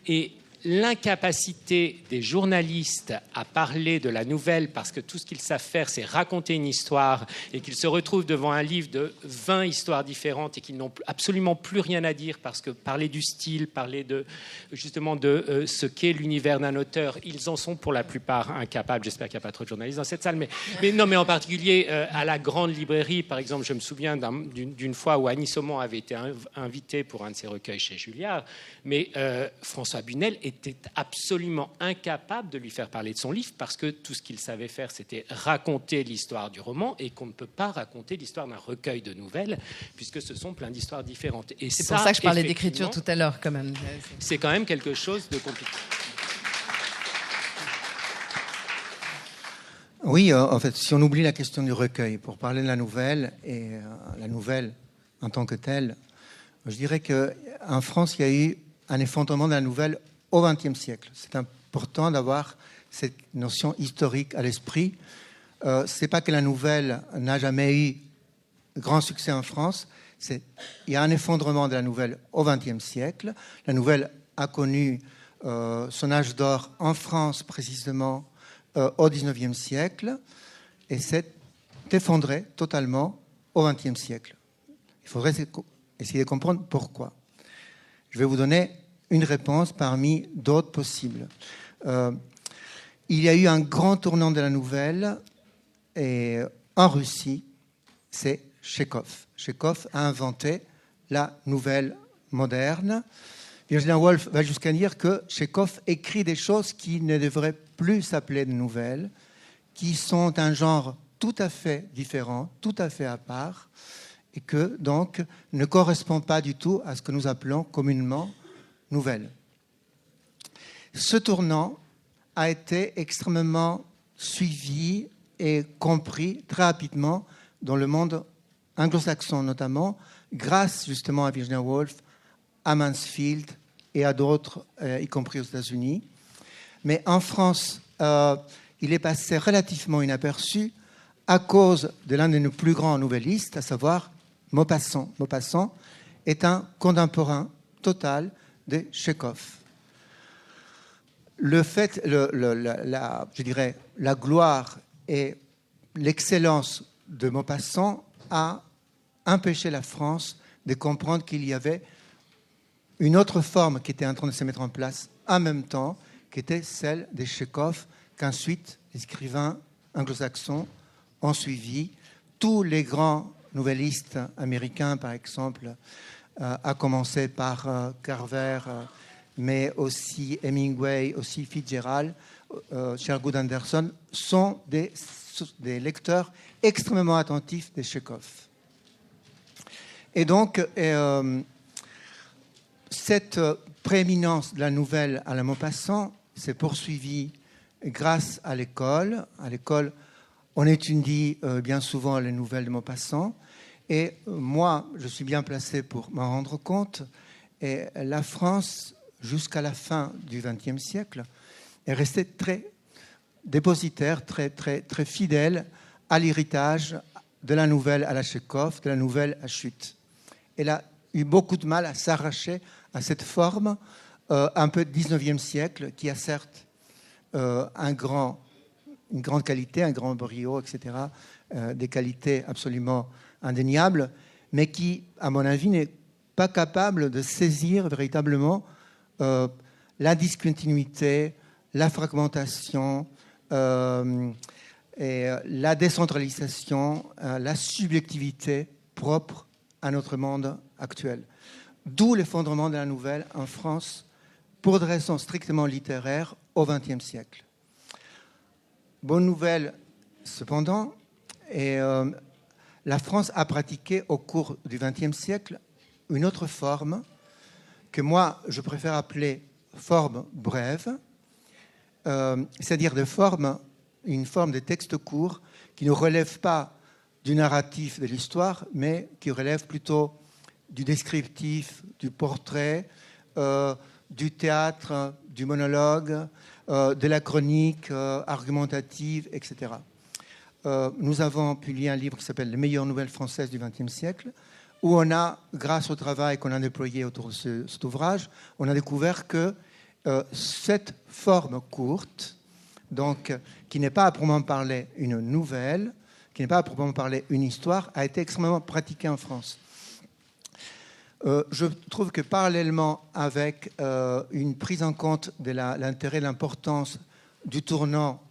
Et l'incapacité des journalistes à parler de la nouvelle parce que tout ce qu'ils savent faire, c'est raconter une histoire et qu'ils se retrouvent devant un livre de 20 histoires différentes et qu'ils n'ont absolument plus rien à dire parce que parler du style, parler justement de ce qu'est l'univers d'un auteur, ils en sont pour la plupart incapables. J'espère qu'il n'y a pas trop de journalistes dans cette salle, mais en particulier à la grande librairie, par exemple, je me souviens d'une fois où Annie Saumon avait été invitée pour un de ses recueils chez Julliard, mais François Bunel était absolument incapable de lui faire parler de son livre parce que tout ce qu'il savait faire, c'était raconter l'histoire du roman et qu'on ne peut pas raconter l'histoire d'un recueil de nouvelles puisque ce sont plein d'histoires différentes. Et c'est pour ça que je parlais d'écriture tout à l'heure, quand même. C'est quand même quelque chose de compliqué. Oui, en fait, si on oublie la question du recueil, pour parler de la nouvelle, et la nouvelle en tant que telle, je dirais qu'en France, il y a eu un effondrement de la nouvelle au XXe siècle. C'est important d'avoir cette notion historique à l'esprit. C'est pas que la nouvelle n'a jamais eu grand succès en France. Il y a un effondrement de la nouvelle au XXe siècle. La nouvelle a connu son âge d'or en France précisément au XIXe siècle et s'est effondrée totalement au XXe siècle. Il faudrait essayer de comprendre pourquoi. Je vais vous donner une réponse parmi d'autres possibles. Il y a eu un grand tournant de la nouvelle et en Russie, c'est Tchekhov. Tchekhov a inventé la nouvelle moderne. Virginia Woolf va jusqu'à dire que Tchekhov écrit des choses qui ne devraient plus s'appeler de nouvelles, qui sont un genre tout à fait différent, tout à fait à part, et que donc ne correspond pas du tout à ce que nous appelons communément nouvelle. Ce tournant a été extrêmement suivi et compris très rapidement dans le monde anglo-saxon notamment, grâce justement à Virginia Woolf, à Mansfield et à d'autres, y compris aux États-Unis. Mais en France, il est passé relativement inaperçu à cause de l'un de nos plus grands nouvellistes, à savoir Maupassant. Maupassant est un contemporain total de Tchekhov. Le fait, je dirais, la gloire et l'excellence de Maupassant a empêché la France de comprendre qu'il y avait une autre forme qui était en train de se mettre en place en même temps, qui était celle de Tchekhov, qu'ensuite les écrivains anglo-saxons ont suivi. Tous les grands nouvellistes américains, par exemple, à commencer par Carver, mais aussi Hemingway, aussi Fitzgerald, Sherwood Anderson, sont des lecteurs extrêmement attentifs de Tchekhov. Et donc, cette prééminence de la nouvelle à la Maupassant s'est poursuivie grâce à l'école. À l'école, on étudie bien souvent les nouvelles de Maupassant. Et moi, je suis bien placé pour m'en rendre compte. Et la France, jusqu'à la fin du XXe siècle, est restée très dépositaire, très, très, très fidèle à l'héritage, de la nouvelle à la Tchekhov, de la nouvelle à Chute. Elle a eu beaucoup de mal à s'arracher à cette forme un peu 19e siècle, qui a certes une grande qualité, un grand brio, etc., des qualités absolument indéniables, mais qui, à mon avis, n'est pas capable de saisir véritablement la discontinuité, la fragmentation, et la décentralisation, la subjectivité propre à notre monde actuel. D'où l'effondrement de la nouvelle en France, pour des raisons strictement littéraires, au XXe siècle. Bonne nouvelle, cependant, et la France a pratiqué au cours du XXe siècle une autre forme que moi, je préfère appeler forme brève, c'est-à-dire une forme de texte court qui ne relève pas du narratif de l'histoire, mais qui relève plutôt du descriptif, du portrait, du théâtre, du monologue, de la chronique argumentative, etc. Nous avons publié un livre qui s'appelle « Les meilleures nouvelles françaises du XXe siècle », où on a, grâce au travail qu'on a déployé autour de cet ouvrage, on a découvert que cette forme courte, donc qui n'est pas à proprement parler une nouvelle, qui n'est pas à proprement parler une histoire, a été extrêmement pratiquée en France. Je trouve que parallèlement avec une prise en compte de l'intérêt, l'importance du tournant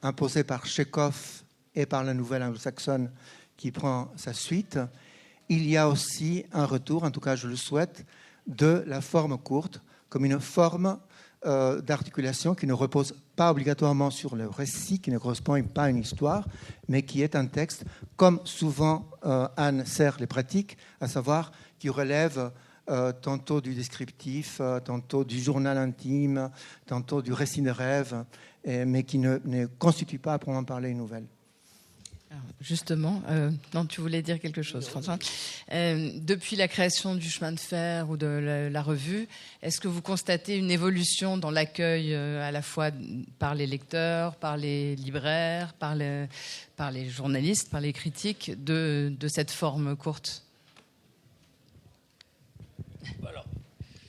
imposé par Tchekhov et par la nouvelle anglo-saxonne qui prend sa suite, il y a aussi un retour, en tout cas je le souhaite, de la forme courte comme une forme d'articulation qui ne repose pas obligatoirement sur le récit, qui ne correspond pas à une histoire, mais qui est un texte, comme souvent Anne Serre les pratique, à savoir qui relève tantôt du descriptif, tantôt du journal intime, tantôt du récit de rêve, mais qui ne constitue pas à proprement parler une nouvelle. Alors, justement, non, tu voulais dire quelque chose, François. Depuis la création du chemin de fer ou de la revue, est-ce que vous constatez une évolution dans l'accueil à la fois par les lecteurs, par les libraires, par les journalistes, par les critiques de cette forme courte ? Alors,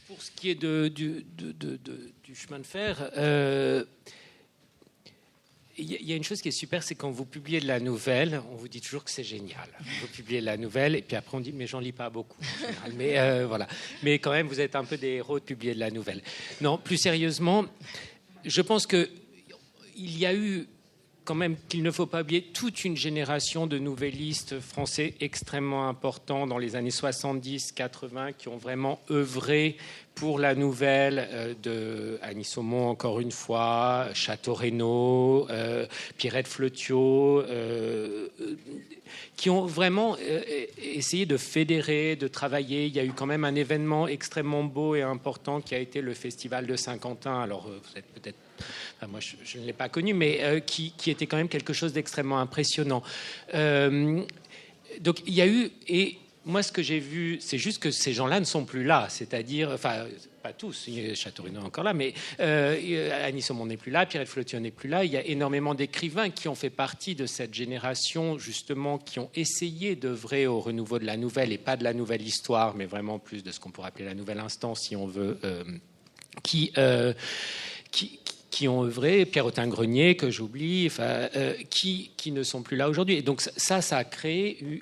pour ce qui est du chemin de fer, il y a une chose qui est super, c'est quand vous publiez de la nouvelle, on vous dit toujours que c'est génial. Vous publiez la nouvelle et puis après on dit mais j'en lis pas beaucoup en général. Mais voilà. Mais quand même vous êtes un peu des héros de publier de la nouvelle. Non, plus sérieusement, je pense que il y a eu quand même qu'il ne faut pas oublier toute une génération de nouvellistes français extrêmement importants dans les années 70-80 qui ont vraiment œuvré pour la nouvelle de Annie Saumon, encore une fois, Château-Renaud, Pierrette Fleutiot, qui ont vraiment essayé de fédérer, de travailler. Il y a eu quand même un événement extrêmement beau et important qui a été le Festival de Saint-Quentin. Alors, vous êtes peut-être... Enfin, moi, je ne l'ai pas connu, mais qui était quand même quelque chose d'extrêmement impressionnant. Donc, il y a eu... Et moi, ce que j'ai vu, c'est juste que ces gens-là ne sont plus là. C'est-à-dire... Enfin, pas tous, Château-Renaud est encore là, mais Annie Saumon n'est plus là, Pierrette Fleutiot n'est plus là. Il y a énormément d'écrivains qui ont fait partie de cette génération, justement, qui ont essayé d'œuvrer au renouveau de la nouvelle, et pas de la nouvelle histoire, mais vraiment plus de ce qu'on pourrait appeler la nouvelle instance, si on veut, qui ont œuvré, Pierre-Autin-Grenier, que j'oublie, enfin, qui ne sont plus là aujourd'hui. Et donc ça a créé...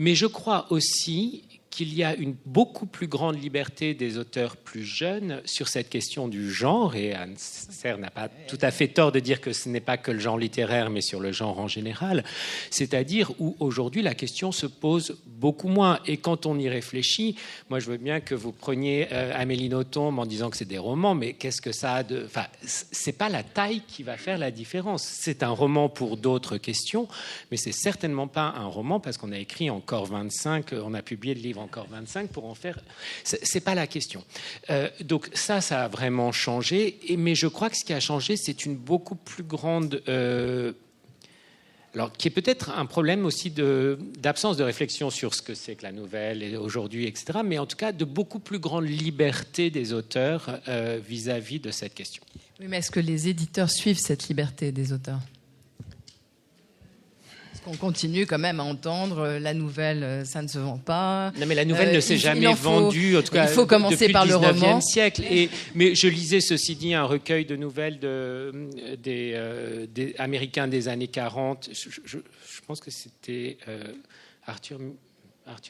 Mais je crois aussi qu'il y a une beaucoup plus grande liberté des auteurs plus jeunes sur cette question du genre, et Anne Serre n'a pas tout à fait tort de dire que ce n'est pas que le genre littéraire, mais sur le genre en général, c'est-à-dire où aujourd'hui la question se pose beaucoup moins. Et quand on y réfléchit, moi je veux bien que vous preniez Amélie Nothomb en disant que c'est des romans, mais qu'est-ce que ça a de... Enfin, c'est pas la taille qui va faire la différence. C'est un roman pour d'autres questions, mais c'est certainement pas un roman parce qu'on a écrit Encore 25, on a publié le livre Encore 25 pour en faire... C'est pas la question. Donc ça a vraiment changé, mais je crois que ce qui a changé, c'est une beaucoup plus grande... Alors, qui est peut-être un problème aussi d'absence de réflexion sur ce que c'est que la nouvelle et aujourd'hui, etc. Mais en tout cas, de beaucoup plus grande liberté des auteurs vis-à-vis de cette question. Oui, mais est-ce que les éditeurs suivent cette liberté des auteurs ? qu'on continue quand même à entendre la nouvelle, ça ne se vend pas. Non, mais la nouvelle ne s'est jamais vendue, en tout cas, il faut commencer depuis par le le 19e roman. siècle. Mais je lisais, ceci dit, un recueil de nouvelles des Américains des années 40. Je pense que c'était Arthur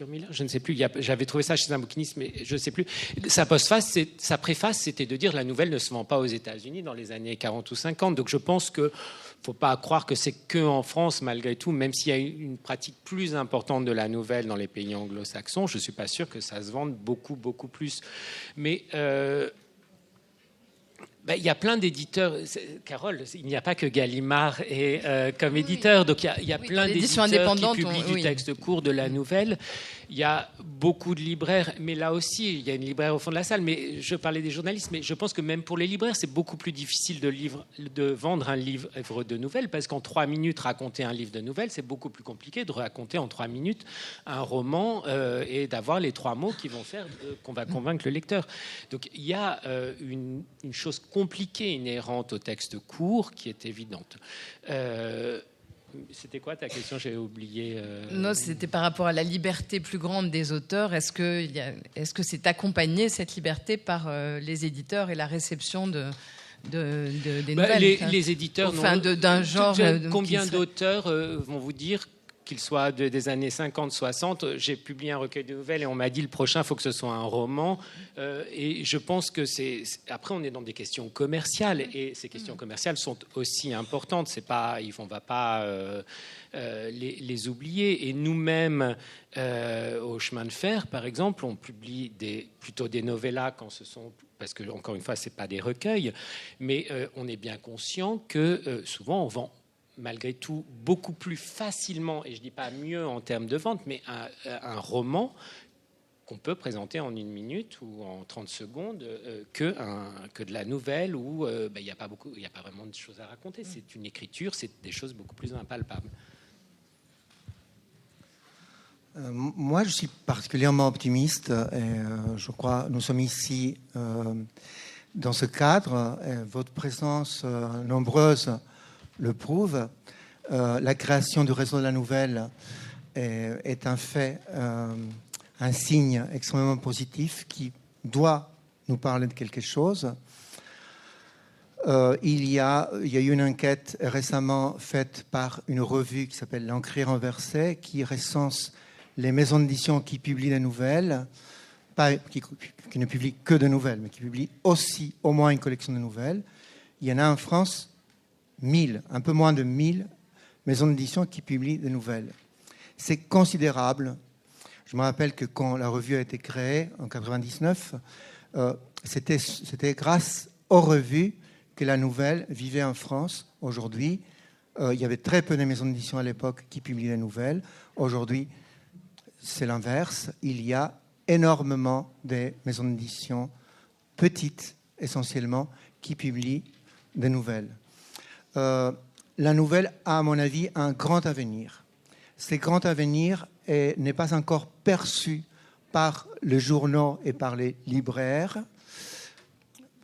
Miller, je ne sais plus. J'avais trouvé ça chez un bouquiniste, mais je ne sais plus. Sa préface, c'était de dire la nouvelle ne se vend pas aux États-Unis dans les années 40 ou 50. Donc je pense que faut pas croire que c'est que en France, malgré tout, même s'il y a une pratique plus importante de la nouvelle dans les pays anglo-saxons, je suis pas sûr que ça se vende beaucoup plus. Mais il y a plein d'éditeurs. Carole, il n'y a pas que Gallimard comme éditeur. Donc, il y a plein d'éditeurs qui publient du texte court, de la nouvelle. Il y a beaucoup de libraires. Mais là aussi, il y a une libraire au fond de la salle. Mais je parlais des journalistes. Mais je pense que même pour les libraires, c'est beaucoup plus difficile de vendre un livre de nouvelles. Parce qu'en 3 minutes, raconter un livre de nouvelles, c'est beaucoup plus compliqué de raconter en 3 minutes un roman et d'avoir les 3 mots qui vont faire qu'on va convaincre le lecteur. Donc, il y a une chose compliquée inhérente au texte court qui est évidente. C'était quoi ta question? J'ai oublié. Non, c'était par rapport à la liberté plus grande des auteurs. Est-ce que c'est accompagné, cette liberté, par les éditeurs et la réception des nouvelles les éditeurs, d'un genre. Combien d'auteurs vont vous dire qu'il soit des années 50-60, j'ai publié un recueil de nouvelles et on m'a dit le prochain, il faut que ce soit un roman. Et je pense que après, on est dans des questions commerciales et ces questions commerciales sont aussi importantes. On ne va pas les oublier. Et nous-mêmes, au chemin de fer, par exemple, on publie plutôt des novellas quand ce sont... Parce que, encore une fois, ce n'est pas des recueils, mais on est bien conscient que souvent, on vend malgré tout beaucoup plus facilement, et je ne dis pas mieux en termes de vente, mais un roman qu'on peut présenter en 1 minute ou en 30 secondes que de la nouvelle où il n'y a pas vraiment de choses à raconter. C'est une écriture, c'est des choses beaucoup plus impalpables. Moi, je suis particulièrement optimiste et je crois nous sommes ici dans ce cadre. Votre présence nombreuse le prouve. La création du réseau de la nouvelle est un fait, un signe extrêmement positif qui doit nous parler de quelque chose. Il y a eu une enquête récemment faite par une revue qui s'appelle L'Encrier renversé, qui recense les maisons d'édition qui publient des nouvelles, qui ne publient que de nouvelles, mais qui publient aussi au moins une collection de nouvelles. Il y en a en France 1000, un peu moins de 1000 maisons d'édition qui publient des nouvelles. C'est considérable. Je me rappelle que quand la revue a été créée en 1999, c'était grâce aux revues que la nouvelle vivait en France. Aujourd'hui, il y avait très peu de maisons d'édition à l'époque qui publiaient des nouvelles. Aujourd'hui, c'est l'inverse. Il y a énormément de maisons d'édition, petites essentiellement, qui publient des nouvelles. La nouvelle a, à mon avis, un grand avenir. Ce grand avenir n'est pas encore perçu par les journaux et par les libraires.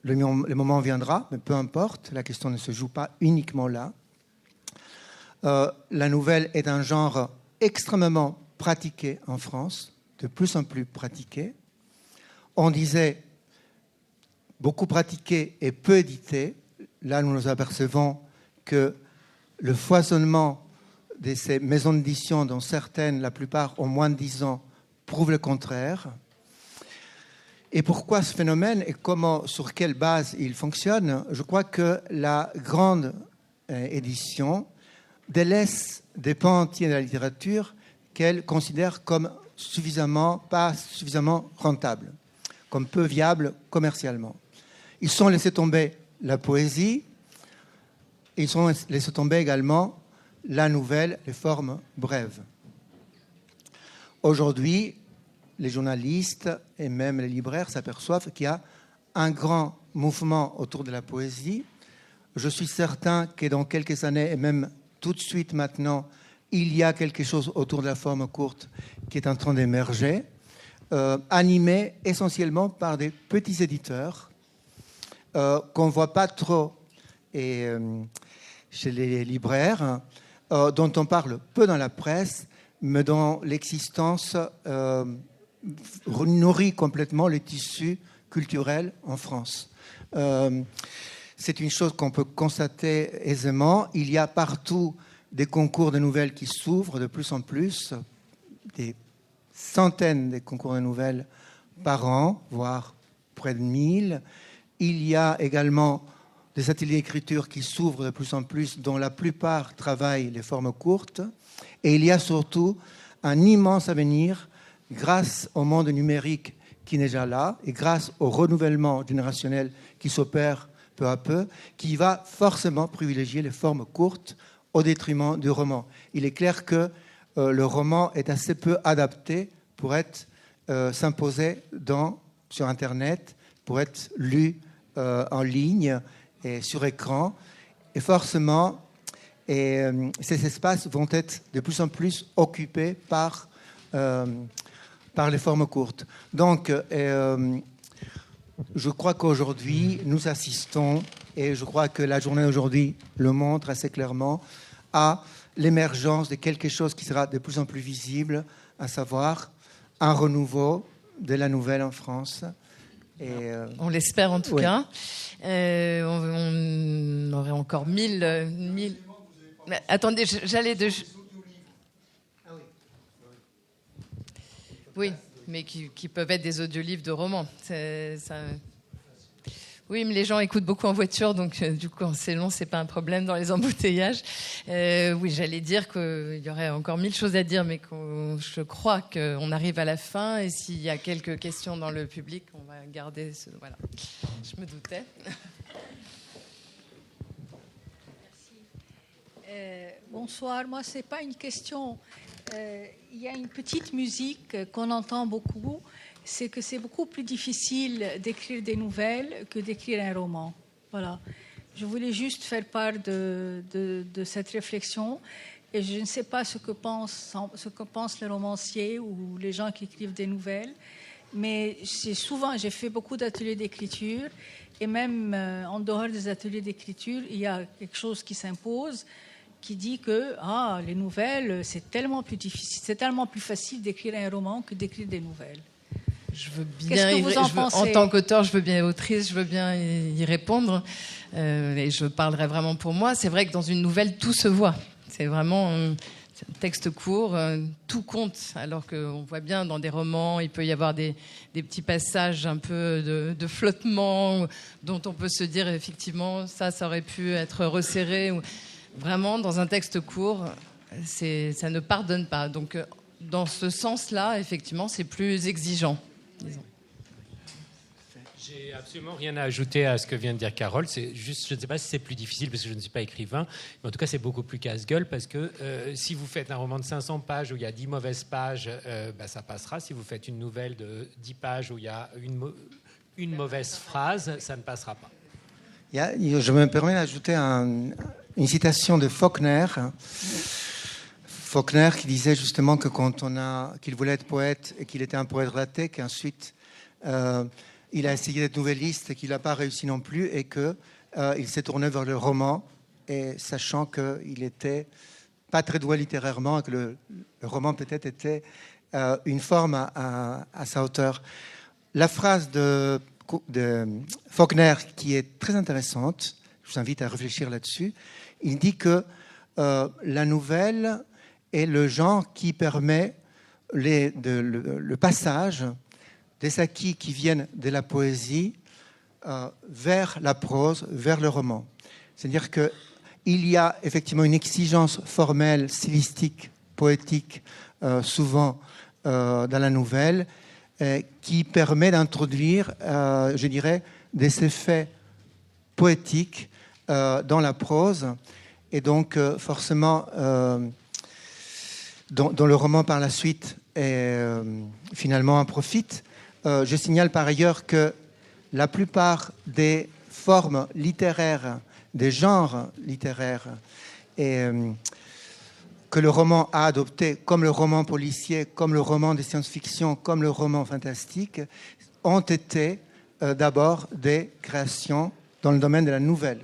Le moment viendra, mais peu importe, la question ne se joue pas uniquement là. La nouvelle est un genre extrêmement pratiqué en France, de plus en plus pratiqué. On disait beaucoup pratiqué et peu édité. Là, nous nous apercevons que le foisonnement de ces maisons d'édition, dont certaines, la plupart, ont moins de 10 ans, prouve le contraire. Et pourquoi ce phénomène et sur quelle base il fonctionne? Je crois que la grande édition délaisse des pans entiers de la littérature qu'elle considère comme pas suffisamment rentables, comme peu viables commercialement. Ils sont laissés tomber la poésie, et ils ont laissé tomber également la nouvelle, les formes brèves. Aujourd'hui, les journalistes et même les libraires s'aperçoivent qu'il y a un grand mouvement autour de la poésie. Je suis certain que dans quelques années, et même tout de suite maintenant, il y a quelque chose autour de la forme courte qui est en train d'émerger, animé essentiellement par des petits éditeurs qu'on ne voit pas trop chez les libraires, dont on parle peu dans la presse, mais dont l'existence nourrit complètement le tissu culturel en France. C'est une chose qu'on peut constater aisément. Il y a partout des concours de nouvelles qui s'ouvrent de plus en plus, des centaines de concours de nouvelles par an, voire près de 1000. Il y a également des ateliers d'écriture qui s'ouvrent de plus en plus, dont la plupart travaillent les formes courtes. Et il y a surtout un immense avenir grâce au monde numérique qui est déjà là et grâce au renouvellement générationnel qui s'opère peu à peu, qui va forcément privilégier les formes courtes au détriment du roman. Il est clair que le roman est assez peu adapté pour être s'imposer sur Internet, pour être lu en ligne et sur écran. Et forcément, ces espaces vont être de plus en plus occupés par les formes courtes. Donc, je crois qu'aujourd'hui, nous assistons, et je crois que la journée d'aujourd'hui le montre assez clairement, à l'émergence de quelque chose qui sera de plus en plus visible, à savoir un renouveau de la nouvelle en France. On l'espère en tout cas. On aurait encore 1000... Mais, attendez, j'allais de... Oui, mais qui peuvent être des audiolivres de romans. Ça... Oui, mais les gens écoutent beaucoup en voiture, donc du coup, c'est long, c'est pas un problème dans les embouteillages. Oui, j'allais dire qu'il y aurait encore 1000 choses à dire, mais je crois qu'on arrive à la fin. Et s'il y a quelques questions dans le public, on va garder ce... Voilà, je me doutais. Bonsoir, moi, c'est pas une question. Il y a une petite musique qu'on entend beaucoup. C'est que c'est beaucoup plus difficile d'écrire des nouvelles que d'écrire un roman. Voilà. Je voulais juste faire part de cette réflexion. Et je ne sais pas ce que pensent les romanciers ou les gens qui écrivent des nouvelles. Mais j'ai fait beaucoup d'ateliers d'écriture. Et même en dehors des ateliers d'écriture, il y a quelque chose qui s'impose, qui dit que les nouvelles, c'est tellement plus difficile, c'est tellement plus facile d'écrire un roman que d'écrire des nouvelles. Je veux bien. Qu'est-ce que vous en pensez ? En tant qu'auteur, je veux bien, autrice, je veux bien y répondre. Et je parlerai vraiment pour moi. C'est vrai que dans une nouvelle, tout se voit. C'est vraiment un texte court, tout compte. Alors qu'on voit bien dans des romans, il peut y avoir des petits passages un peu de flottement dont on peut se dire effectivement ça aurait pu être resserré. Vraiment, dans un texte court, ça ne pardonne pas. Donc, dans ce sens-là, effectivement, c'est plus exigeant. Disons. J'ai absolument rien à ajouter à ce que vient de dire Carole. C'est juste, je ne sais pas si c'est plus difficile parce que je ne suis pas écrivain, mais en tout cas, c'est beaucoup plus casse-gueule parce que si vous faites un roman de 500 pages où il y a 10 mauvaises pages, ça passera. Si vous faites une nouvelle de 10 pages où il y a une mauvaise phrase, ça ne passera pas. Je me permets d'ajouter une citation de Faulkner. Faulkner qui disait justement que qu'il voulait être poète et qu'il était un poète raté, qu'ensuite il a essayé d'être nouvelliste et qu'il n'a pas réussi non plus et qu'il s'est tourné vers le roman, et sachant qu'il n'était pas très doué littérairement et que le roman peut-être était une forme à sa hauteur. La phrase de Faulkner qui est très intéressante, je vous invite à réfléchir là-dessus, il dit que la nouvelle est le genre qui permet le passage des acquis qui viennent de la poésie vers la prose, vers le roman. C'est-à-dire qu'il y a effectivement une exigence formelle, stylistique, poétique, souvent dans la nouvelle, qui permet d'introduire, je dirais, des effets poétiques dans la prose, et donc forcément dont le roman par la suite finalement en profite. Je signale par ailleurs que la plupart des formes littéraires, des genres littéraires que le roman a adopté, comme le roman policier, comme le roman de science-fiction, comme le roman fantastique, ont été d'abord des créations dans le domaine de la nouvelle.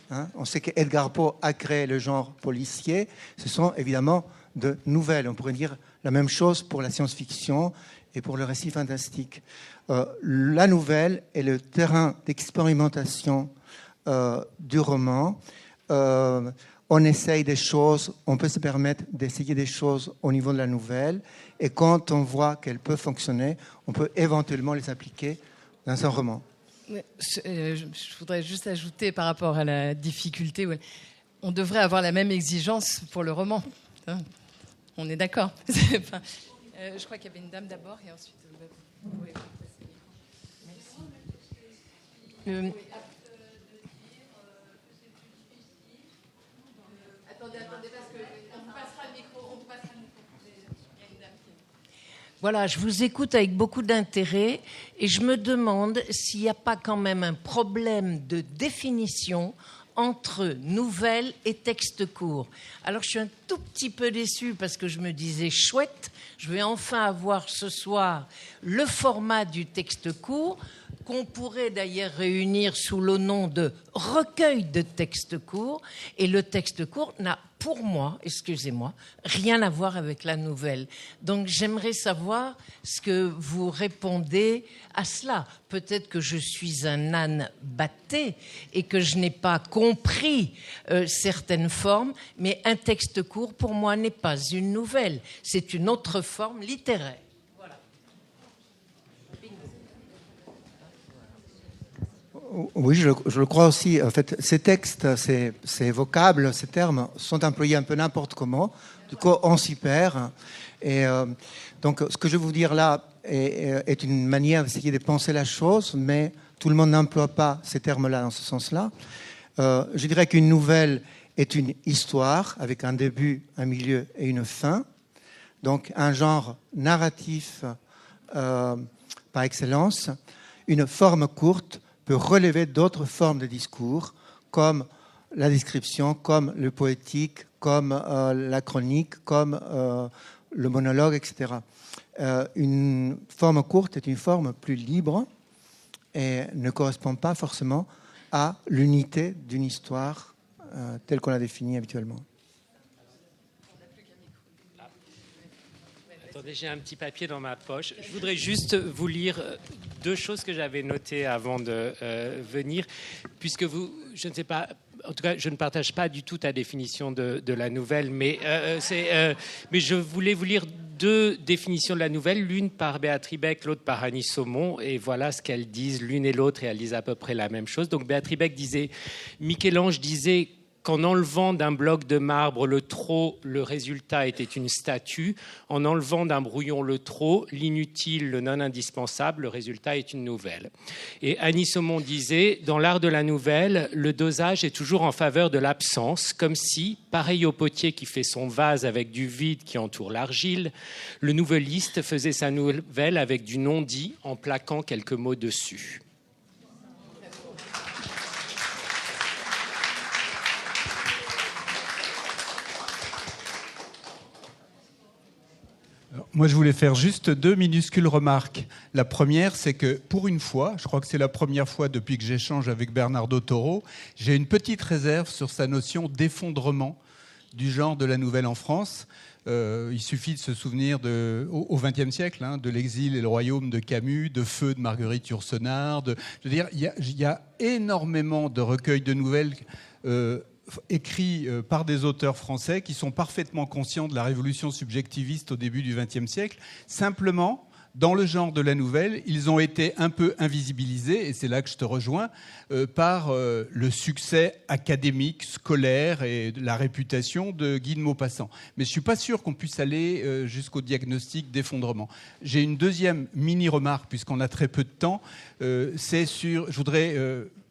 hein. On sait qu'Edgar Poe a créé le genre policier. Ce sont évidemment de nouvelles. On pourrait dire la même chose pour la science-fiction et pour le récit fantastique. La nouvelle est le terrain d'expérimentation du roman. On essaye des choses, on peut se permettre d'essayer des choses au niveau de la nouvelle, et quand on voit qu'elles peuvent fonctionner, on peut éventuellement les appliquer dans un roman. Je voudrais juste ajouter par rapport à la difficulté, on devrait avoir la même exigence pour le roman. On est d'accord. Enfin, je crois qu'il y avait une dame d'abord et ensuite... Oui. Merci. Attendez, parce qu'on vous passera le micro. Voilà, je vous écoute avec beaucoup d'intérêt et je me demande s'il n'y a pas quand même un problème de définition entre nouvelles et texte court. Alors je suis un tout petit peu déçue parce que je me disais chouette, je vais enfin avoir ce soir le format du texte court qu'on pourrait d'ailleurs réunir sous le nom de recueil de textes courts, et le texte court n'a, pour moi, excusez-moi, rien à voir avec la nouvelle. Donc j'aimerais savoir ce que vous répondez à cela. Peut-être que je suis un âne batté et que je n'ai pas compris certaines formes, mais un texte court, pour moi, n'est pas une nouvelle. C'est une autre forme littéraire. Oui, je le crois aussi. En fait, ces textes, ces vocables, ces termes sont employés un peu n'importe comment. Du coup, on s'y perd. Et donc, ce que je vais vous dire là est une manière d'essayer de penser la chose, mais tout le monde n'emploie pas ces termes-là dans ce sens-là. Je dirais qu'une nouvelle est une histoire avec un début, un milieu et une fin. Donc, un genre narratif par excellence. Une forme courte peut relever d'autres formes de discours, comme la description, comme le poétique, comme la chronique, comme le monologue, etc. Une forme courte est une forme plus libre et ne correspond pas forcément à l'unité d'une histoire telle qu'on la définit habituellement. Attendez, j'ai un petit papier dans ma poche. Je voudrais juste vous lire deux choses que j'avais notées avant de venir, puisque vous, je ne sais pas, en tout cas, je ne partage pas du tout ta définition de la nouvelle, mais je voulais vous lire deux définitions de la nouvelle, l'une par Béatrice Beck, l'autre par Annie Saumon, et voilà ce qu'elles disent l'une et l'autre, et elles disent à peu près la même chose. Donc Béatrice Beck disait, Michel-Ange disait qu'en enlevant d'un bloc de marbre le trop, le résultat était une statue. En enlevant d'un brouillon le trop, l'inutile, le non indispensable, le résultat est une nouvelle. Et Annie Saumon disait, dans l'art de la nouvelle, le dosage est toujours en faveur de l'absence, comme si, pareil au potier qui fait son vase avec du vide qui entoure l'argile, le nouvelliste faisait sa nouvelle avec du non-dit en plaquant quelques mots dessus. Moi, je voulais faire juste deux minuscules remarques. La première, c'est que pour une fois, je crois que c'est la première fois depuis que j'échange avec Bernardo Toro, j'ai une petite réserve sur sa notion d'effondrement du genre de la nouvelle en France. Il suffit de se souvenir au XXe siècle, de L'exil et le royaume de Camus, de Feu de Marguerite Yourcenar. Je veux dire, il y a énormément de recueils de nouvelles écrits par des auteurs français qui sont parfaitement conscients de la révolution subjectiviste au début du XXe siècle. Simplement, dans le genre de la nouvelle, ils ont été un peu invisibilisés, et c'est là que je te rejoins, par le succès académique, scolaire et la réputation de Guy de Maupassant. Mais je ne suis pas sûr qu'on puisse aller jusqu'au diagnostic d'effondrement. J'ai une deuxième mini-remarque, puisqu'on a très peu de temps. Je voudrais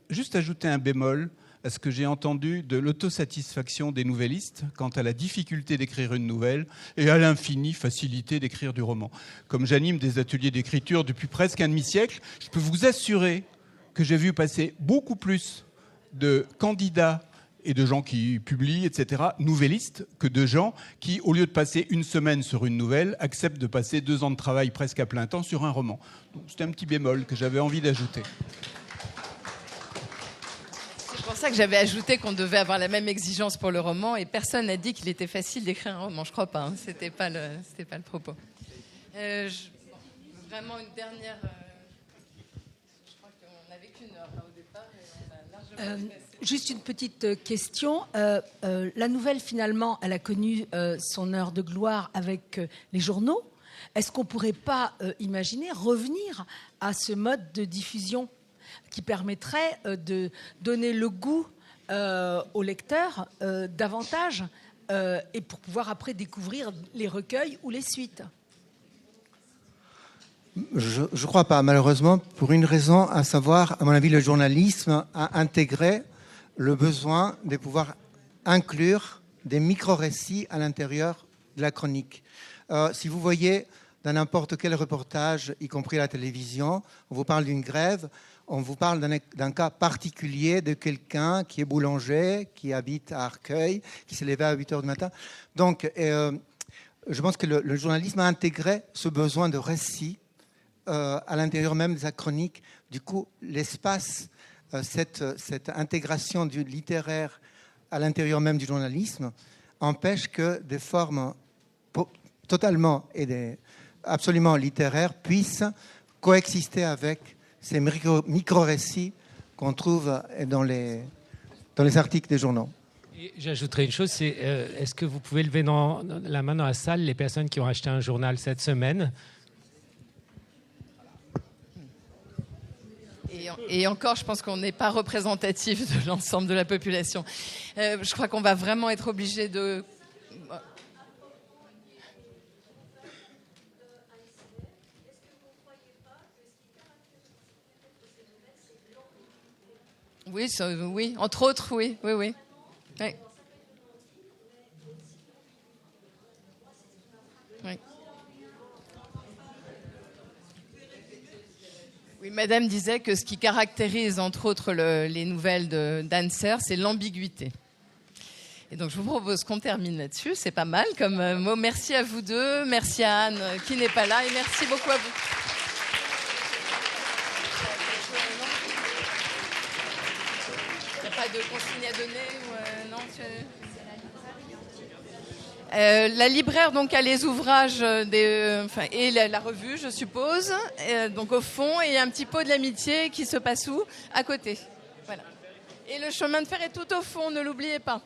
juste ajouter un bémol à ce que j'ai entendu de l'autosatisfaction des nouvellistes quant à la difficulté d'écrire une nouvelle et à l'infinie facilité d'écrire du roman. Comme j'anime des ateliers d'écriture depuis presque un demi-siècle, je peux vous assurer que j'ai vu passer beaucoup plus de candidats et de gens qui publient, etc., nouvellistes, que de gens qui, au lieu de passer une semaine sur une nouvelle, acceptent de passer 2 ans de travail presque à plein temps sur un roman. Donc, c'était un petit bémol que j'avais envie d'ajouter. C'est pour ça que j'avais ajouté qu'on devait avoir la même exigence pour le roman, et personne n'a dit qu'il était facile d'écrire un roman. Je crois pas. C'était pas le propos. Vraiment une dernière. Je crois qu'on n'avait qu'une heure au départ, et on a largement dépassé. Juste une petite question. La nouvelle, finalement, elle a connu son heure de gloire avec les journaux. Est-ce qu'on ne pourrait pas imaginer revenir à ce mode de diffusion qui permettrait de donner le goût au lecteur davantage et pour pouvoir après découvrir les recueils ou les suites? Je ne crois pas, malheureusement, pour une raison, à savoir, à mon avis, le journalisme a intégré le besoin de pouvoir inclure des micro-récits à l'intérieur de la chronique. Si vous voyez dans n'importe quel reportage, y compris à la télévision, on vous parle d'une grève, on vous parle d'un cas particulier de quelqu'un qui est boulanger, qui habite à Arcueil, qui s'est levé à 8 heures du matin. Donc, je pense que le journalisme a intégré ce besoin de récit à l'intérieur même de sa chronique. Du coup, l'espace, cette intégration du littéraire à l'intérieur même du journalisme empêche que des formes totalement et absolument littéraires puissent coexister avec ces micro-récits qu'on trouve dans les articles des journaux. Et j'ajouterais une chose, c'est est-ce que vous pouvez lever la main dans la salle les personnes qui ont acheté un journal cette semaine? Et encore, je pense qu'on n'est pas représentatif de l'ensemble de la population. Je crois qu'on va vraiment être obligé de... Oui, oui, entre autres, oui. Oui. Oui. Oui, Madame disait que ce qui caractérise, entre autres, les nouvelles d'Anne Serres, c'est l'ambiguïté. Et donc, je vous propose qu'on termine là-dessus. C'est pas mal comme mot. Merci à vous deux. Merci à Anne, qui n'est pas là. Et merci beaucoup à vous. Il n'y a pas de consigne à donner non, la libraire donc a les ouvrages et la revue, je suppose, donc au fond, et un petit pot de l'amitié qui se passe où? À côté. Voilà. Et le chemin de fer est tout au fond, ne l'oubliez pas.